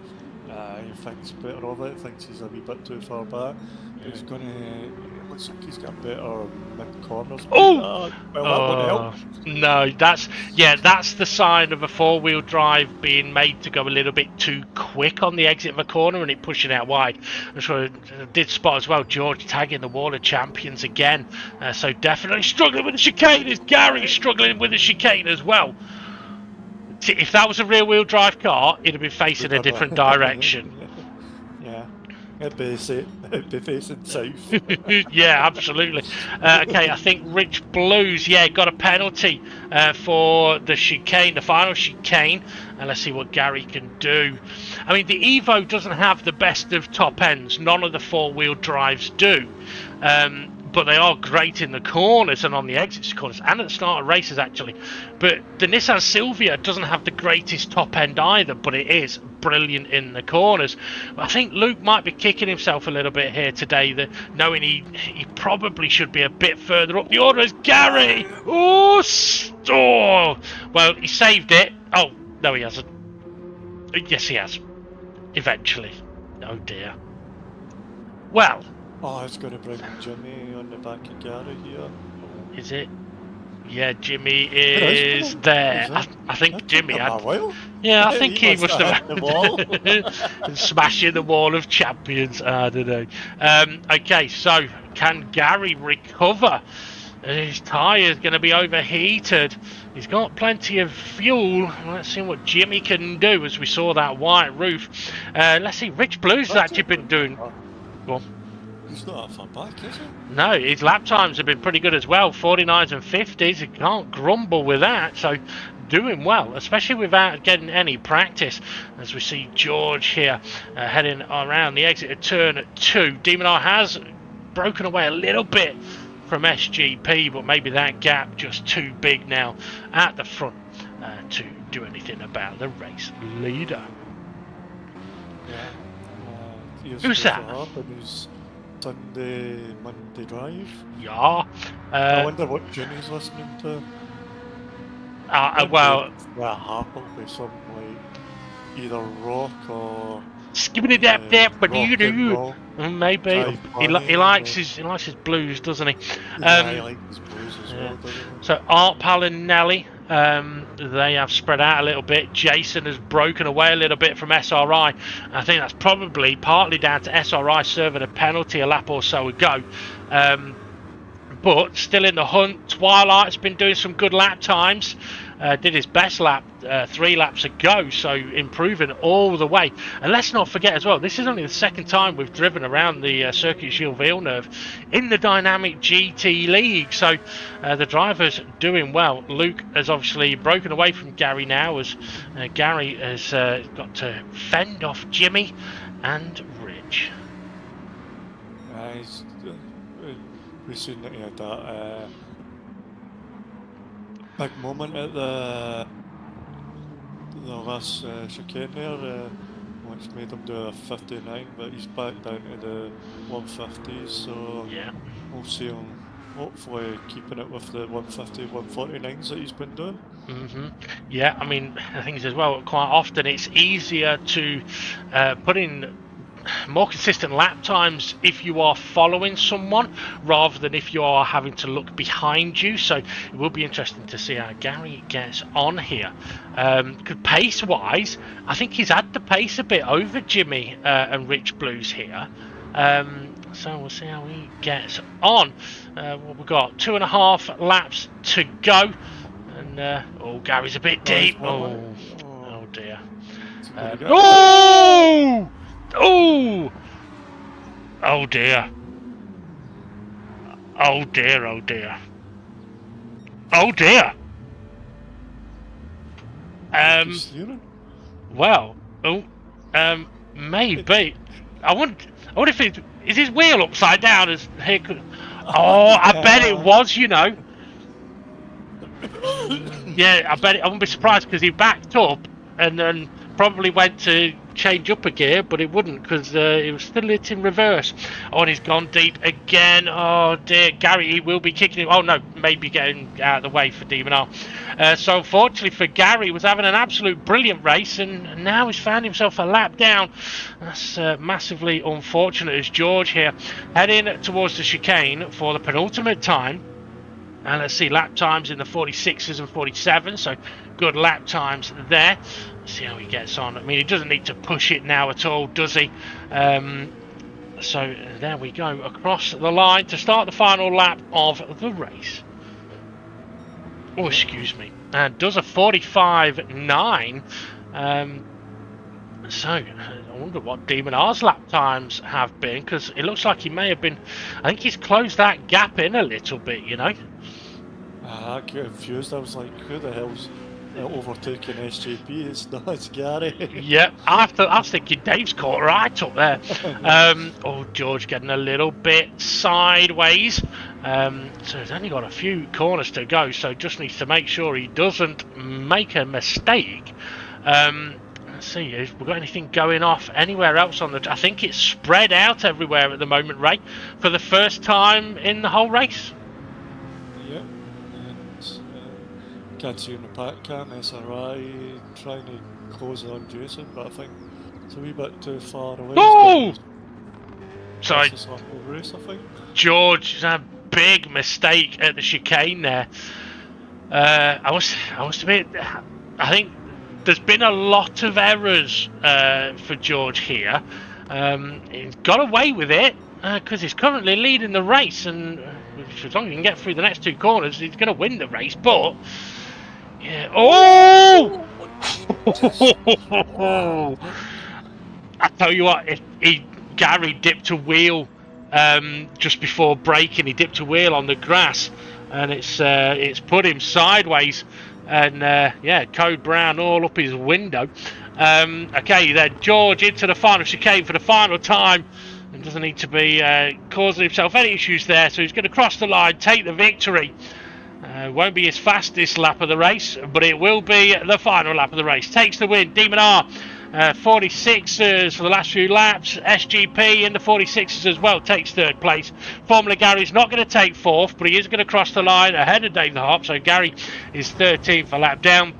He thinks better of it. Thinks he's a wee bit too far back. But he's going to. Looks like he's got better mid corners. Oh! Well, that won't help. No, that's the sign of a four-wheel drive being made to go a little bit too quick on the exit of a corner and it pushing out wide. I'm sure I did spot as well George tagging the wall of champions again. So definitely struggling with the chicane. Is Gary struggling with the chicane as well? If that was a rear-wheel drive car, it'd have been facing a different direction. Yeah, it'd be facing south. Yeah, absolutely. Okay, I think Rich Blues, got a penalty for the chicane, the final chicane. And let's see what Gary can do. I mean, the Evo doesn't have the best of top ends. None of the four-wheel drives do. But they are great in the corners and on the exit corners and at the start of races, actually. But the Nissan Silvia doesn't have the greatest top end either, but it is brilliant in the corners. I think Luke might be kicking himself a little bit here today, knowing he probably should be a bit further up the order as Gary. Oh, well, he saved it. Oh, no, he hasn't. Yes, he has. Eventually. Oh, dear. Well... Oh, it's going to bring Jimmy on the back of Gary here. Is it? Yeah, Jimmy is there. I think Jimmy had... Yeah, I think he must have... the wall. Smashing the wall of champions. I don't know. Okay, so can Gary recover? His tyre is going to be overheated. He's got plenty of fuel. Let's see what Jimmy can do as we saw that white roof. Let's see, Rich Blues has actually been doing... Well, he's not that far back, is he? No, his lap times have been pretty good as well. 49s and 50s. He can't grumble with that. So doing well, especially without getting any practice. As we see George here heading around the exit of turn 2. Demon R has broken away a little bit from SGP, but maybe that gap just too big now at the front to do anything about the race leader. Yeah. Who's that? Monday drive. Yeah. I wonder what Jimmy's listening to. Well, Harper with some like either rock or skipping it up, but you do. Maybe he likes his blues, doesn't he? Yeah, he likes his blues as well. So Art Pal and Nelly, they have spread out a little bit. Jason has broken away a little bit from SRI. I think that's probably partly down to SRI serving a penalty a lap or so ago. But still in the hunt. Twilight's been doing some good lap times. did his best lap 3 laps ago, so improving all the way. And let's not forget as well, this is only the second time we've driven around the Circuit Gilles Villeneuve in the Dynamic GT League, so the driver's doing well. Luke has obviously broken away from Gary now, as Gary has got to fend off Jimmy and Rich. We've seen that he had that big moment at the last chicane there, which made him do a 59, but he's back down to the 150s, so yeah, we'll see him hopefully keeping it with the 150, 149s that he's been doing. Yeah, I mean, the thing is as well, quite often it's easier to put in more consistent lap times if you are following someone rather than if you are having to look behind you, so it will be interesting to see how Gary gets on here. Pace wise, I think he's had the pace a bit over Jimmy and Rich Blues here, so we'll see how he gets on. We've got 2.5 laps to go, and oh, Gary's a bit deep. Oh dear. Oh! Oh dear. Oh dear, oh dear. Oh dear. Well, maybe. I wonder if is his wheel upside down as he could. Oh, I bet it was, you know. Yeah, I wouldn't be surprised because he backed up and then probably went to change up a gear, but it wouldn't because it was still lit in reverse. Oh, and he's gone deep again. Oh dear, Gary, he will be kicking him. Oh no, maybe getting out of the way for Demon R. So unfortunately for Gary, he was having an absolute brilliant race, and now he's found himself a lap down. That's massively unfortunate, as George here heading towards the chicane for the penultimate time. And let's see, lap times in the 46s and 47s, so good lap times there. Let's see how he gets on. I mean, he doesn't need to push it now at all, does he? So there we go, across the line to start the final lap of the race. Oh, excuse me. And does a 45.9. So I wonder what Demon R's lap times have been, because it looks like he may have been. I think he's closed that gap in a little bit, you know. I got confused. I was like, who the hell's overtaking SJP? It's Gary. Yeah, I was thinking Dave's caught right up there. Oh, George getting a little bit sideways. So he's only got a few corners to go, so just needs to make sure he doesn't make a mistake. Let's see if we've got anything going off anywhere else on the. I think it's spread out everywhere at the moment, Ray, for the first time in the whole race. Yeah, and can't see in the pack cam SRI trying to close on Jason, but I think it's a wee bit too far away. Oh! Sorry, race, I think. George had a big mistake at the chicane there. I was a bit. I think there's been a lot of errors for George here. He's got away with it because he's currently leading the race, and as long as he can get through the next two corners, he's going to win the race. But yeah, oh! I tell you what, if Gary dipped a wheel just before braking, he dipped a wheel on the grass, and it's put him sideways. And yeah, Code Brown all up his window. Okay, then George into the final chicane for the final time, and doesn't need to be causing himself any issues there. So he's going to cross the line, take the victory. Won't be his fastest lap of the race, but it will be the final lap of the race. Takes the win, Demon R. 46ers for the last few laps. SGP in the 46ers as well takes third place. Formula Gary's not going to take fourth, but he is going to cross the line ahead of Dave the Harp. So Gary is 13th for lap down.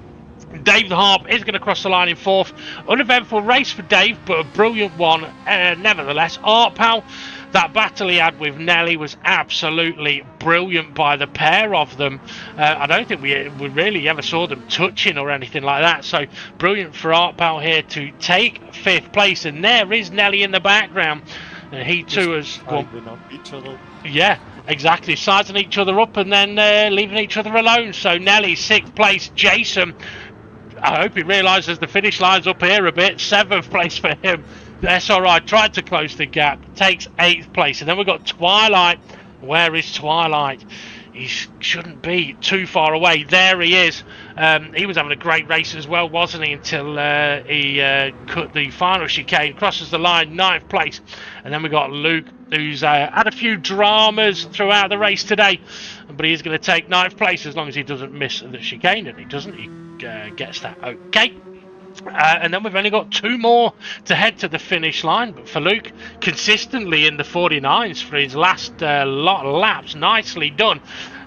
Dave the Harp is going to cross the line in fourth. Uneventful race for Dave, but a brilliant one nevertheless. Art Pal, that battle he had with Nelly was absolutely brilliant by the pair of them. I don't think we really ever saw them touching or anything like that. So brilliant for Art Pal here to take fifth place. And there is Nelly in the background, And he too has gone. Up each other. Yeah, exactly. Sizing each other up and then leaving each other alone. So Nelly, 6th place. Jason, I hope he realises the finish line's up here a bit. 7th place for him. The SRI tried to close the gap. Takes 8th place. And then we've got Twilight. Where is Twilight? He shouldn't be too far away. There he is. He was having a great race as well, wasn't he? Until he cut the final chicane. Crosses the line, 9th place. And then we got Luke, who's had a few dramas throughout the race today. But he's going to take 9th place as long as he doesn't miss the chicane. And he doesn't. He gets that okay. And then we've only got 2 more to head to the finish line. But for Luke, consistently in the 49s for his last lot of laps. Nicely done.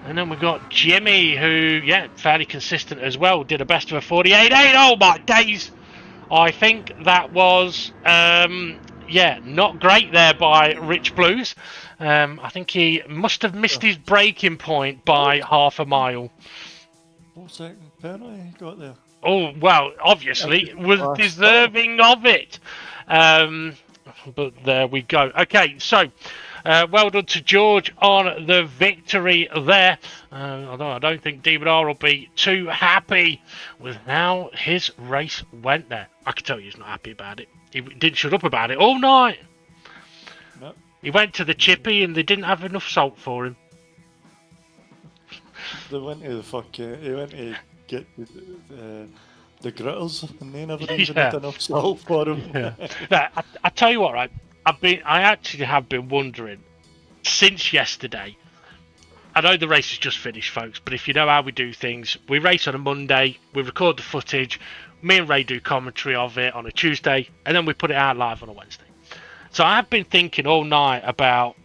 And then we've got Jimmy, who, yeah, fairly consistent as well. Did a best of a 48.8. Oh, my days. I think that was, yeah, not great there by Rich Blues. I think he must have missed his braking point by half a mile. 4-second penalty he got there. Oh, well, obviously, was deserving of it. But there we go. Okay, so, well done to George on the victory there. Although I don't think D&R will be too happy with how his race went there. I can tell you he's not happy about it. He didn't shut up about it all night. No. He went to the chippy and they didn't have enough salt for him. They went to he went to get the gritters and they never even had enough salt for him. Yeah. I tell you what, right? I actually have been wondering since yesterday. I know the race has just finished, folks, but if you know how we do things, we race on a Monday, we record the footage, me and Ray do commentary of it on a Tuesday, and then we put it out live on a Wednesday. So I have been thinking all night about,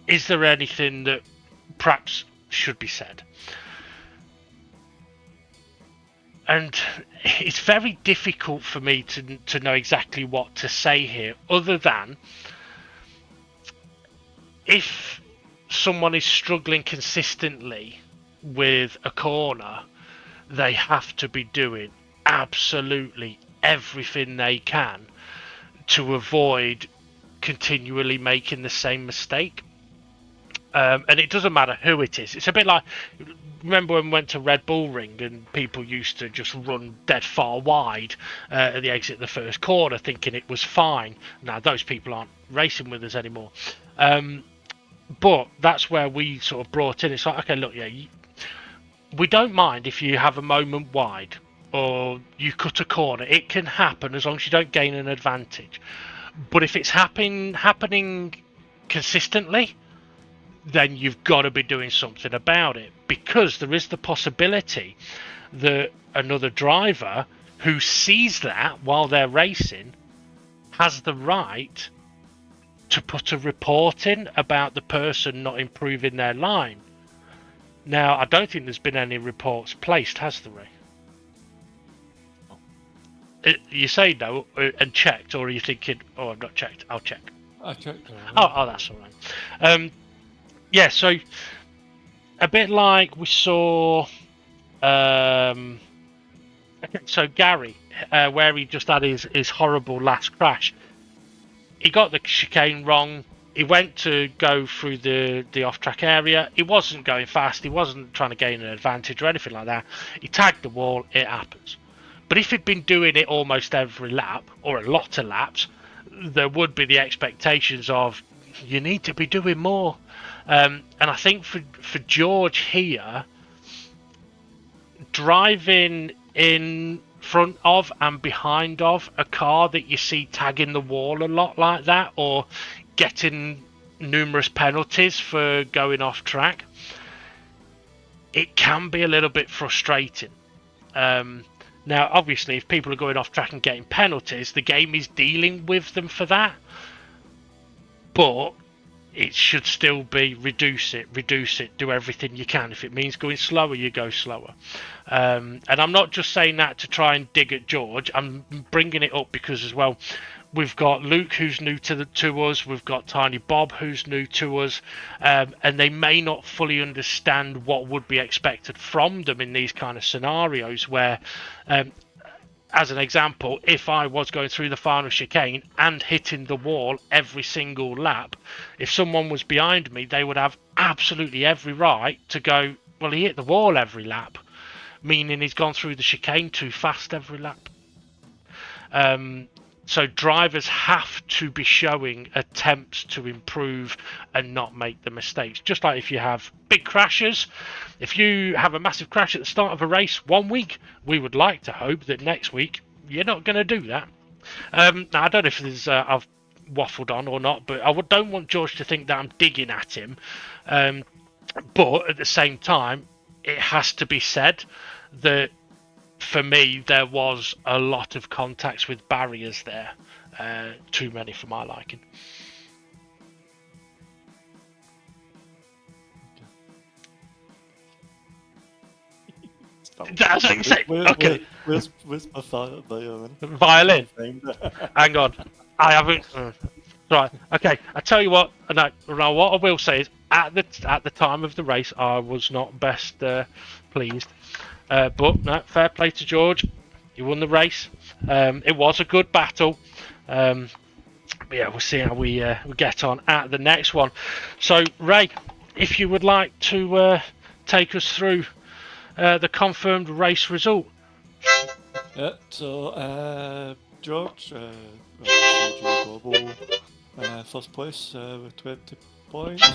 is there anything that perhaps should be said? And it's very difficult for me to know exactly what to say here, other than if someone is struggling consistently with a corner, they have to be doing absolutely everything they can to avoid continually making the same mistake. And it doesn't matter who it is. It's a bit like, remember when we went to Red Bull Ring and people used to just run dead far wide at the exit of the first corner thinking it was fine. Now those people aren't racing with us anymore. But that's where we sort of brought in. It's like, okay, look, yeah, we don't mind if you have a moment wide or you cut a corner. It can happen as long as you don't gain an advantage. But if it's happening consistently, then you've got to be doing something about it, because there is the possibility that another driver who sees that while they're racing has the right to put a report in about the person not improving their line. Now, I don't think there's been any reports placed, has there, Ray? You say no and checked, or are you thinking, oh, I've not checked, I'll check? I checked. Oh, that's all right. Yeah, so a bit like we saw. Okay, so Gary, where he just had his horrible last crash, he got the chicane wrong. He went to go through the off-track area. He wasn't going fast. He wasn't trying to gain an advantage or anything like that. He tagged the wall. It happens. But if he'd been doing it almost every lap, or a lot of laps, there would be the expectations of, you need to be doing more. And I think for George here, driving in front of and behind of a car that you see tagging the wall a lot like that, or getting numerous penalties for going off track, it can be a little bit frustrating. Now, obviously, if people are going off track and getting penalties, the game is dealing with them for that. But it should still be reduce it, do everything you can. If it means going slower, you go slower. And I'm not just saying that to try and dig at George. I'm bringing it up because as well, we've got Luke, who's new to us. We've got Tiny Bob, who's new to us. And they may not fully understand what would be expected from them in these kind of scenarios where, as an example, if I was going through the final chicane and hitting the wall every single lap, if someone was behind me, they would have absolutely every right to go, well, he hit the wall every lap, meaning he's gone through the chicane too fast every lap. So drivers have to be showing attempts to improve and not make the mistakes. Just like if you have big crashes, if you have a massive crash at the start of a race one week, we would like to hope that next week you're not going to do that. Now, I don't know if there's, I've waffled on or not, but I don't want George to think that I'm digging at him. But at the same time, it has to be said that for me, there was a lot of contacts with barriers there. Too many for my liking. That's what you say. Okay. Where's my violin? Violin? Hang on. I haven't... Right. Okay. I tell you what. No, what I will say is, at the time of the race, I was not best pleased. But no, fair play to George. He won the race. It was a good battle. But yeah, we'll see how we get on at the next one. So, Ray, if you would like to take us through the confirmed race result. Yeah, so George, Global, first place with 20 points.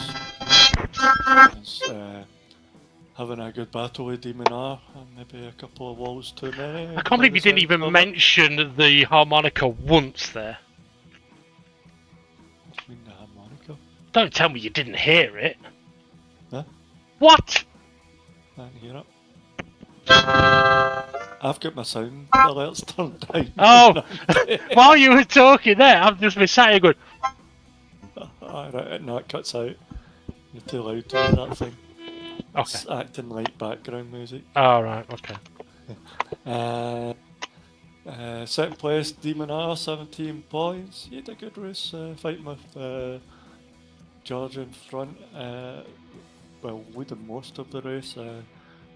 Having a good battle with Demon R, and maybe a couple of walls too many. I can't believe you didn't even mention the harmonica once there. What do you mean the harmonica? Don't tell me you didn't hear it. Huh? What? I didn't hear it. I've got my sound alerts turned down. Oh! While you were talking there, I've just been sat here going... Right, no, it cuts out. You're too loud to do that thing. Okay. It's acting like background music. Oh, right, okay. Second place, Demon R, 17 points. He had a good race, fighting with George in front. Well, leading most of the race.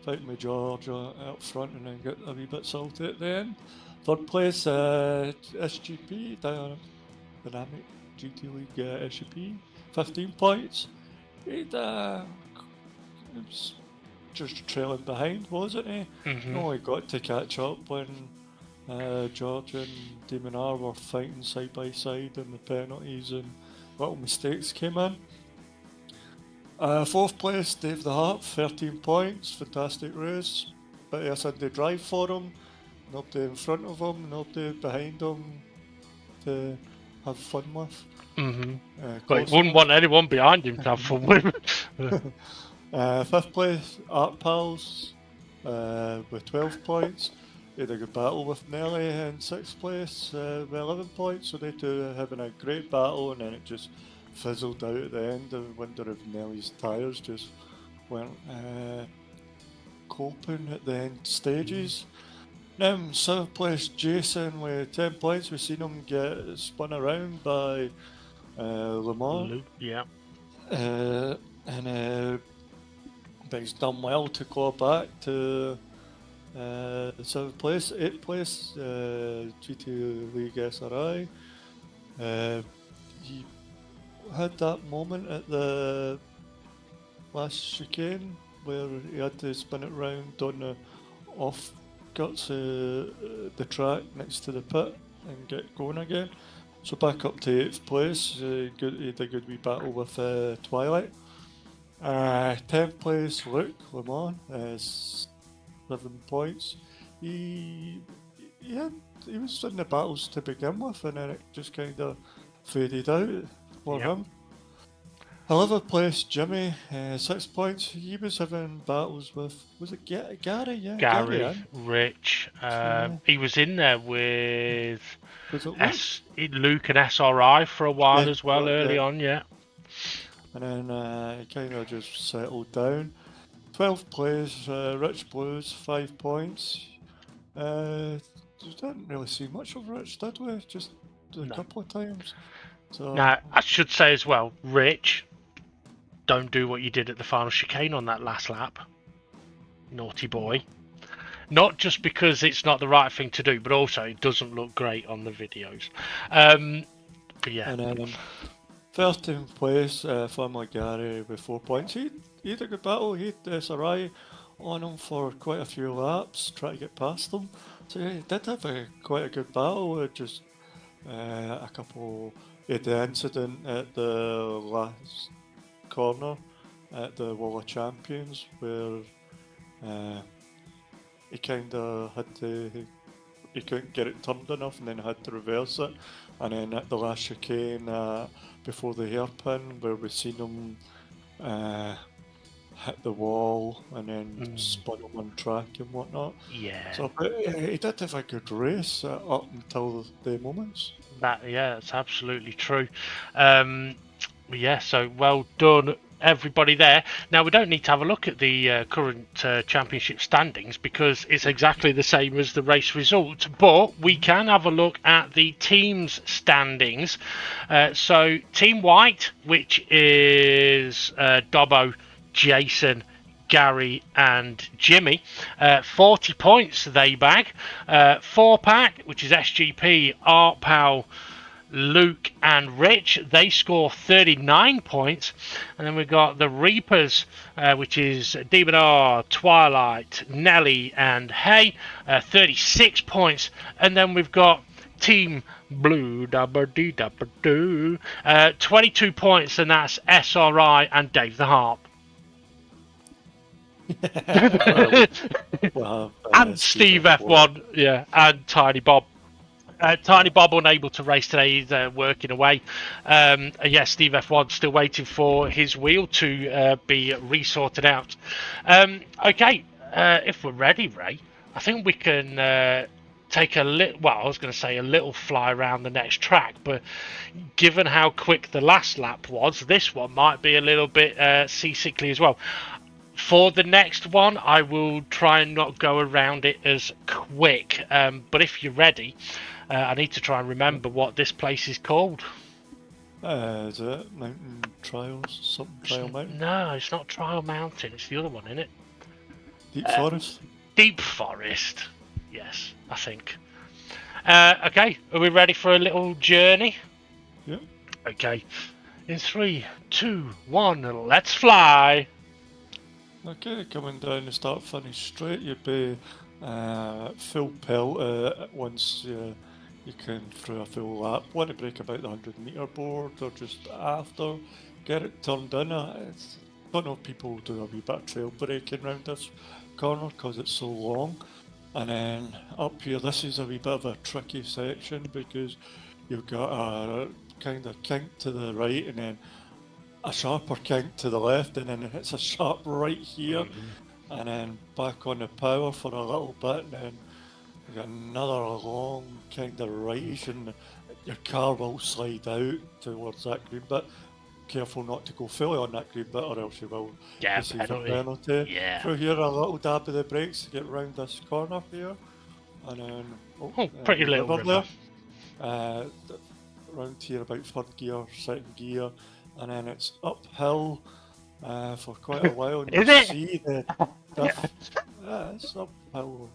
Fighting with George up front and then got a wee bit salty at the end. Third place, SGP, Dynamic GT League SGP, 15 points. He'd was just trailing behind, wasn't he? Mm-hmm. Only got to catch up when George and Demon R were fighting side by side and the penalties and little mistakes came in. Fourth place, Dave the Harp, 13 points, fantastic race. But I said they drive for him, nobody in front of him, nobody behind him to have fun with. Mm-hmm. But he wouldn't want anyone behind him to have fun with. Fifth place, Art Pals, with 12 points. He had a good battle with Nelly in sixth place with 11 points. So they two are having a great battle, and then it just fizzled out at the end. I wonder if Nelly's tyres just weren't coping at the end stages. Then seventh place, Jason with 10 points. We've seen him get spun around by Lamar. Yeah. But he's done well to claw back to seventh place. Eighth place, GT League SRI. He had that moment at the last chicane where he had to spin it round on the off guts the track next to the pit and get going again. So back up to 8th place. He had a good wee battle with Twilight. 10th place, Luke Lemon, 11 points. He was in the battles to begin with, and then it just kind of faded out for him. 11th place, Jimmy, 6 points. He was having battles with, was it Gary? Yeah, Gary, Rich. He was in there with Luke and SRI for a while as well, early on, And then he kind of just settled down. 12th place, Rich Blues, 5 points. We didn't really see much of Rich, did we? Just a couple of times. So, now, I should say as well, Rich, don't do what you did at the final chicane on that last lap. Naughty boy. Not just because it's not the right thing to do, but also it doesn't look great on the videos. But yeah. And then 13th place, Family Gary with 4 points. He had a good battle. He had SRI on him for quite a few laps, trying to get past them. So yeah, he did have quite a good battle. Just a couple. He had the incident at the last corner at the Wall of Champions where he kind of had to. He couldn't get it turned enough and then had to reverse it. And then at the last chicane before the hairpin, where we seen him hit the wall and then spun him on track and whatnot. Yeah. So he did have a good race up until the moments. That's absolutely true. Yeah, so well done, everybody there. Now, we don't need to have a look at the current championship standings because it's exactly the same as the race result, but we can have a look at the teams' standings. So, Team White, which is Dobbo, Jason, Gary and Jimmy, 40 points they bag. 4-pack, which is SGP, Art Pal, Luke and Rich, they score 39 points. And then we've got the Reapers, which is Demonar, Twilight, Nelly and Hay, 36 points. And then we've got Team Blue, 22 points, and that's SRI and Dave the Harp. And Steve F1, yeah, and Tiny Bob. Tiny Bob unable to race today, he's working away. Steve F1 still waiting for his wheel to be resorted out. Okay, if we're ready, Ray, I think we can take a little fly around the next track, but given how quick the last lap was, this one might be a little bit seasickly as well. For the next one, I will try and not go around it as quick, but if you're ready, I need to try and remember what this place is called. Is it Mountain Trials? Something Trial Mountain? No, it's not Trial Mountain. It's the other one, isn't it? Deep Forest? Deep Forest. Yes, I think. Okay, are we ready for a little journey? Yeah. Okay. In 3, 2, 1, let's fly. Okay, coming down the start finish straight, you'd be full pelt once you can through a full lap. Want to break about the 100-metre board or just after, get it turned in. I don't know if people do a wee bit of trail braking around this corner because it's so long. And then up here, this is a wee bit of a tricky section because you've got a kind of kink to the right and then a sharper kink to the left, and then it's a sharp right here, and then back on the power for a little bit, and then you got another long kind of rightish, and your car will slide out towards that green bit. Careful not to go fully on that green bit, or else you will receive a penalty. Yeah. Through here, a little dab of the brakes to get round this corner here, and then pretty little river there. Around here, about third gear, second gear. And then it's uphill for quite a while. And it's uphill.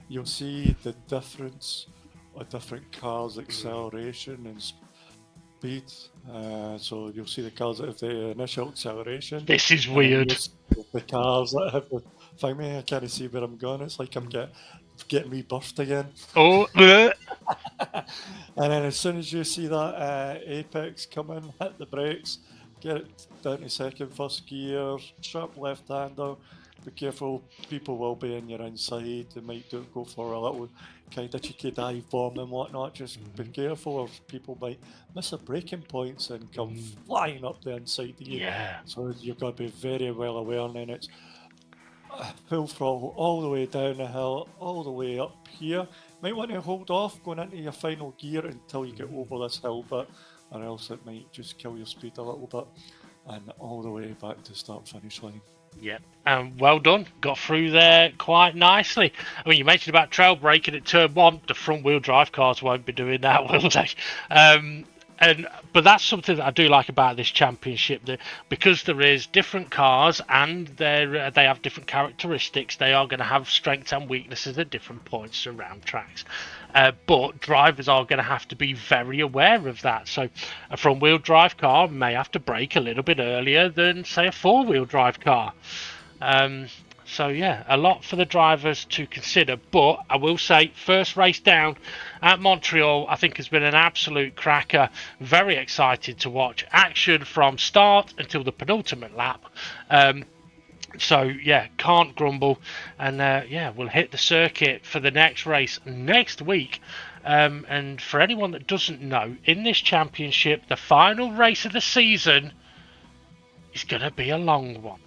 You'll see the difference of different cars' acceleration and speed. So you'll see the cars that have the initial acceleration. This is weird. The cars that have the thing. I can't see where I'm going. It's like I'm getting rebirthed again. Oh, and then as soon as you see that apex come in, hit the brakes, get it down to second, first gear, sharp left-hander. Be careful, people will be in your inside. They might go for a little kind of cheeky dive bomb and whatnot. Just be careful, or people might miss their braking points and come flying up the inside of you. Yeah. So you've got to be very well aware. And then it's full throttle all the way down the hill, all the way up here. Might want to hold off going into your final gear until you get over this hill bit, or else it might just kill your speed a little bit, and all the way back to start finish line. Yep, and well done. Got through there quite nicely. I mean, you mentioned about trail braking at turn 1. The front wheel drive cars won't be doing that, will they? But that's something that I do like about this championship, that because there is different cars and they have different characteristics, they are going to have strengths and weaknesses at different points around tracks. But drivers are going to have to be very aware of that. So a front-wheel drive car may have to brake a little bit earlier than, say, a four-wheel drive car. So yeah, a lot for the drivers to consider. But I will say, first race down at Montreal, I think has been an absolute cracker. Very excited to watch action from start until the penultimate lap. So yeah, can't grumble. And yeah, we'll hit the circuit for the next race next week. And for anyone that doesn't know, in this championship, the final race of the season is going to be a long one.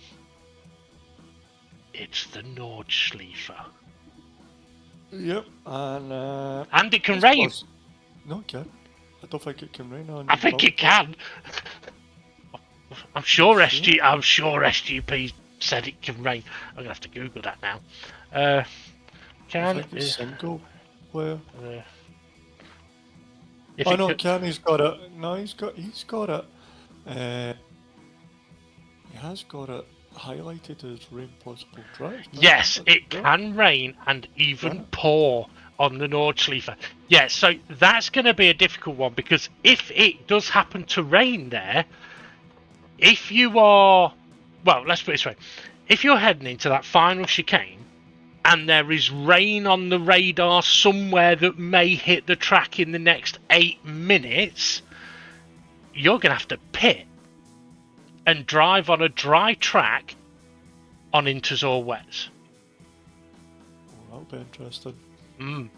It's the Nordschleife. Yep, and it can rain. Close. No, it can. I don't think it can rain on. I think it can. I'm sure SGP said it can rain. I'm gonna have to Google that now. Can I think it's single player. Can he's got it. No, he's got it. He has got it highlighted as rain possible drive. Yes, it can rain and even pour on the Nordschleife. Yeah, so that's going to be a difficult one, because if it does happen to rain there, if you are, well, let's put it this way, if you're heading into that final chicane and there is rain on the radar somewhere that may hit the track in the next 8 minutes, you're going to have to pit and drive on a dry track on inters or wets. Oh, that'll be interesting.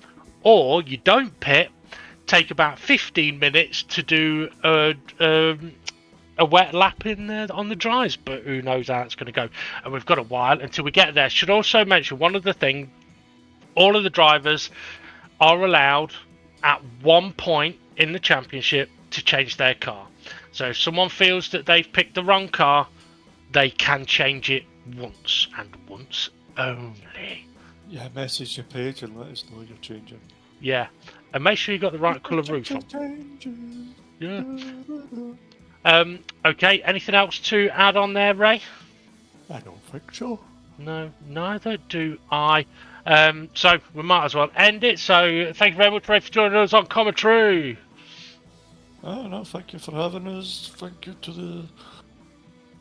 Or you don't pit, take about 15 minutes to do a wet lap on the dries, but who knows how it's going to go. And we've got a while until we get there. Should also mention one other thing. All of the drivers are allowed at one point in the championship to change their car. So if someone feels that they've picked the wrong car, they can change it once and once only. Yeah, message your page and let us know you're changing. Yeah, and make sure you got the right colour roof on. Yeah. Okay, anything else to add on there, Ray? I don't think so. No, neither do I. So we might as well end it. So thank you very much, Ray, for joining us on commentary. Oh, no, thank you for having us. Thank you to the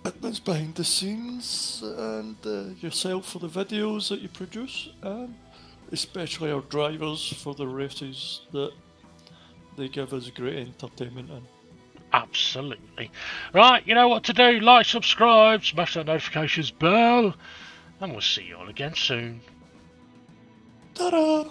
admins behind the scenes and yourself for the videos that you produce, and especially our drivers for the races that they give us great entertainment in. Absolutely. Right, you know what to do. Like, subscribe, smash that notifications bell, and we'll see you all again soon. Ta-da!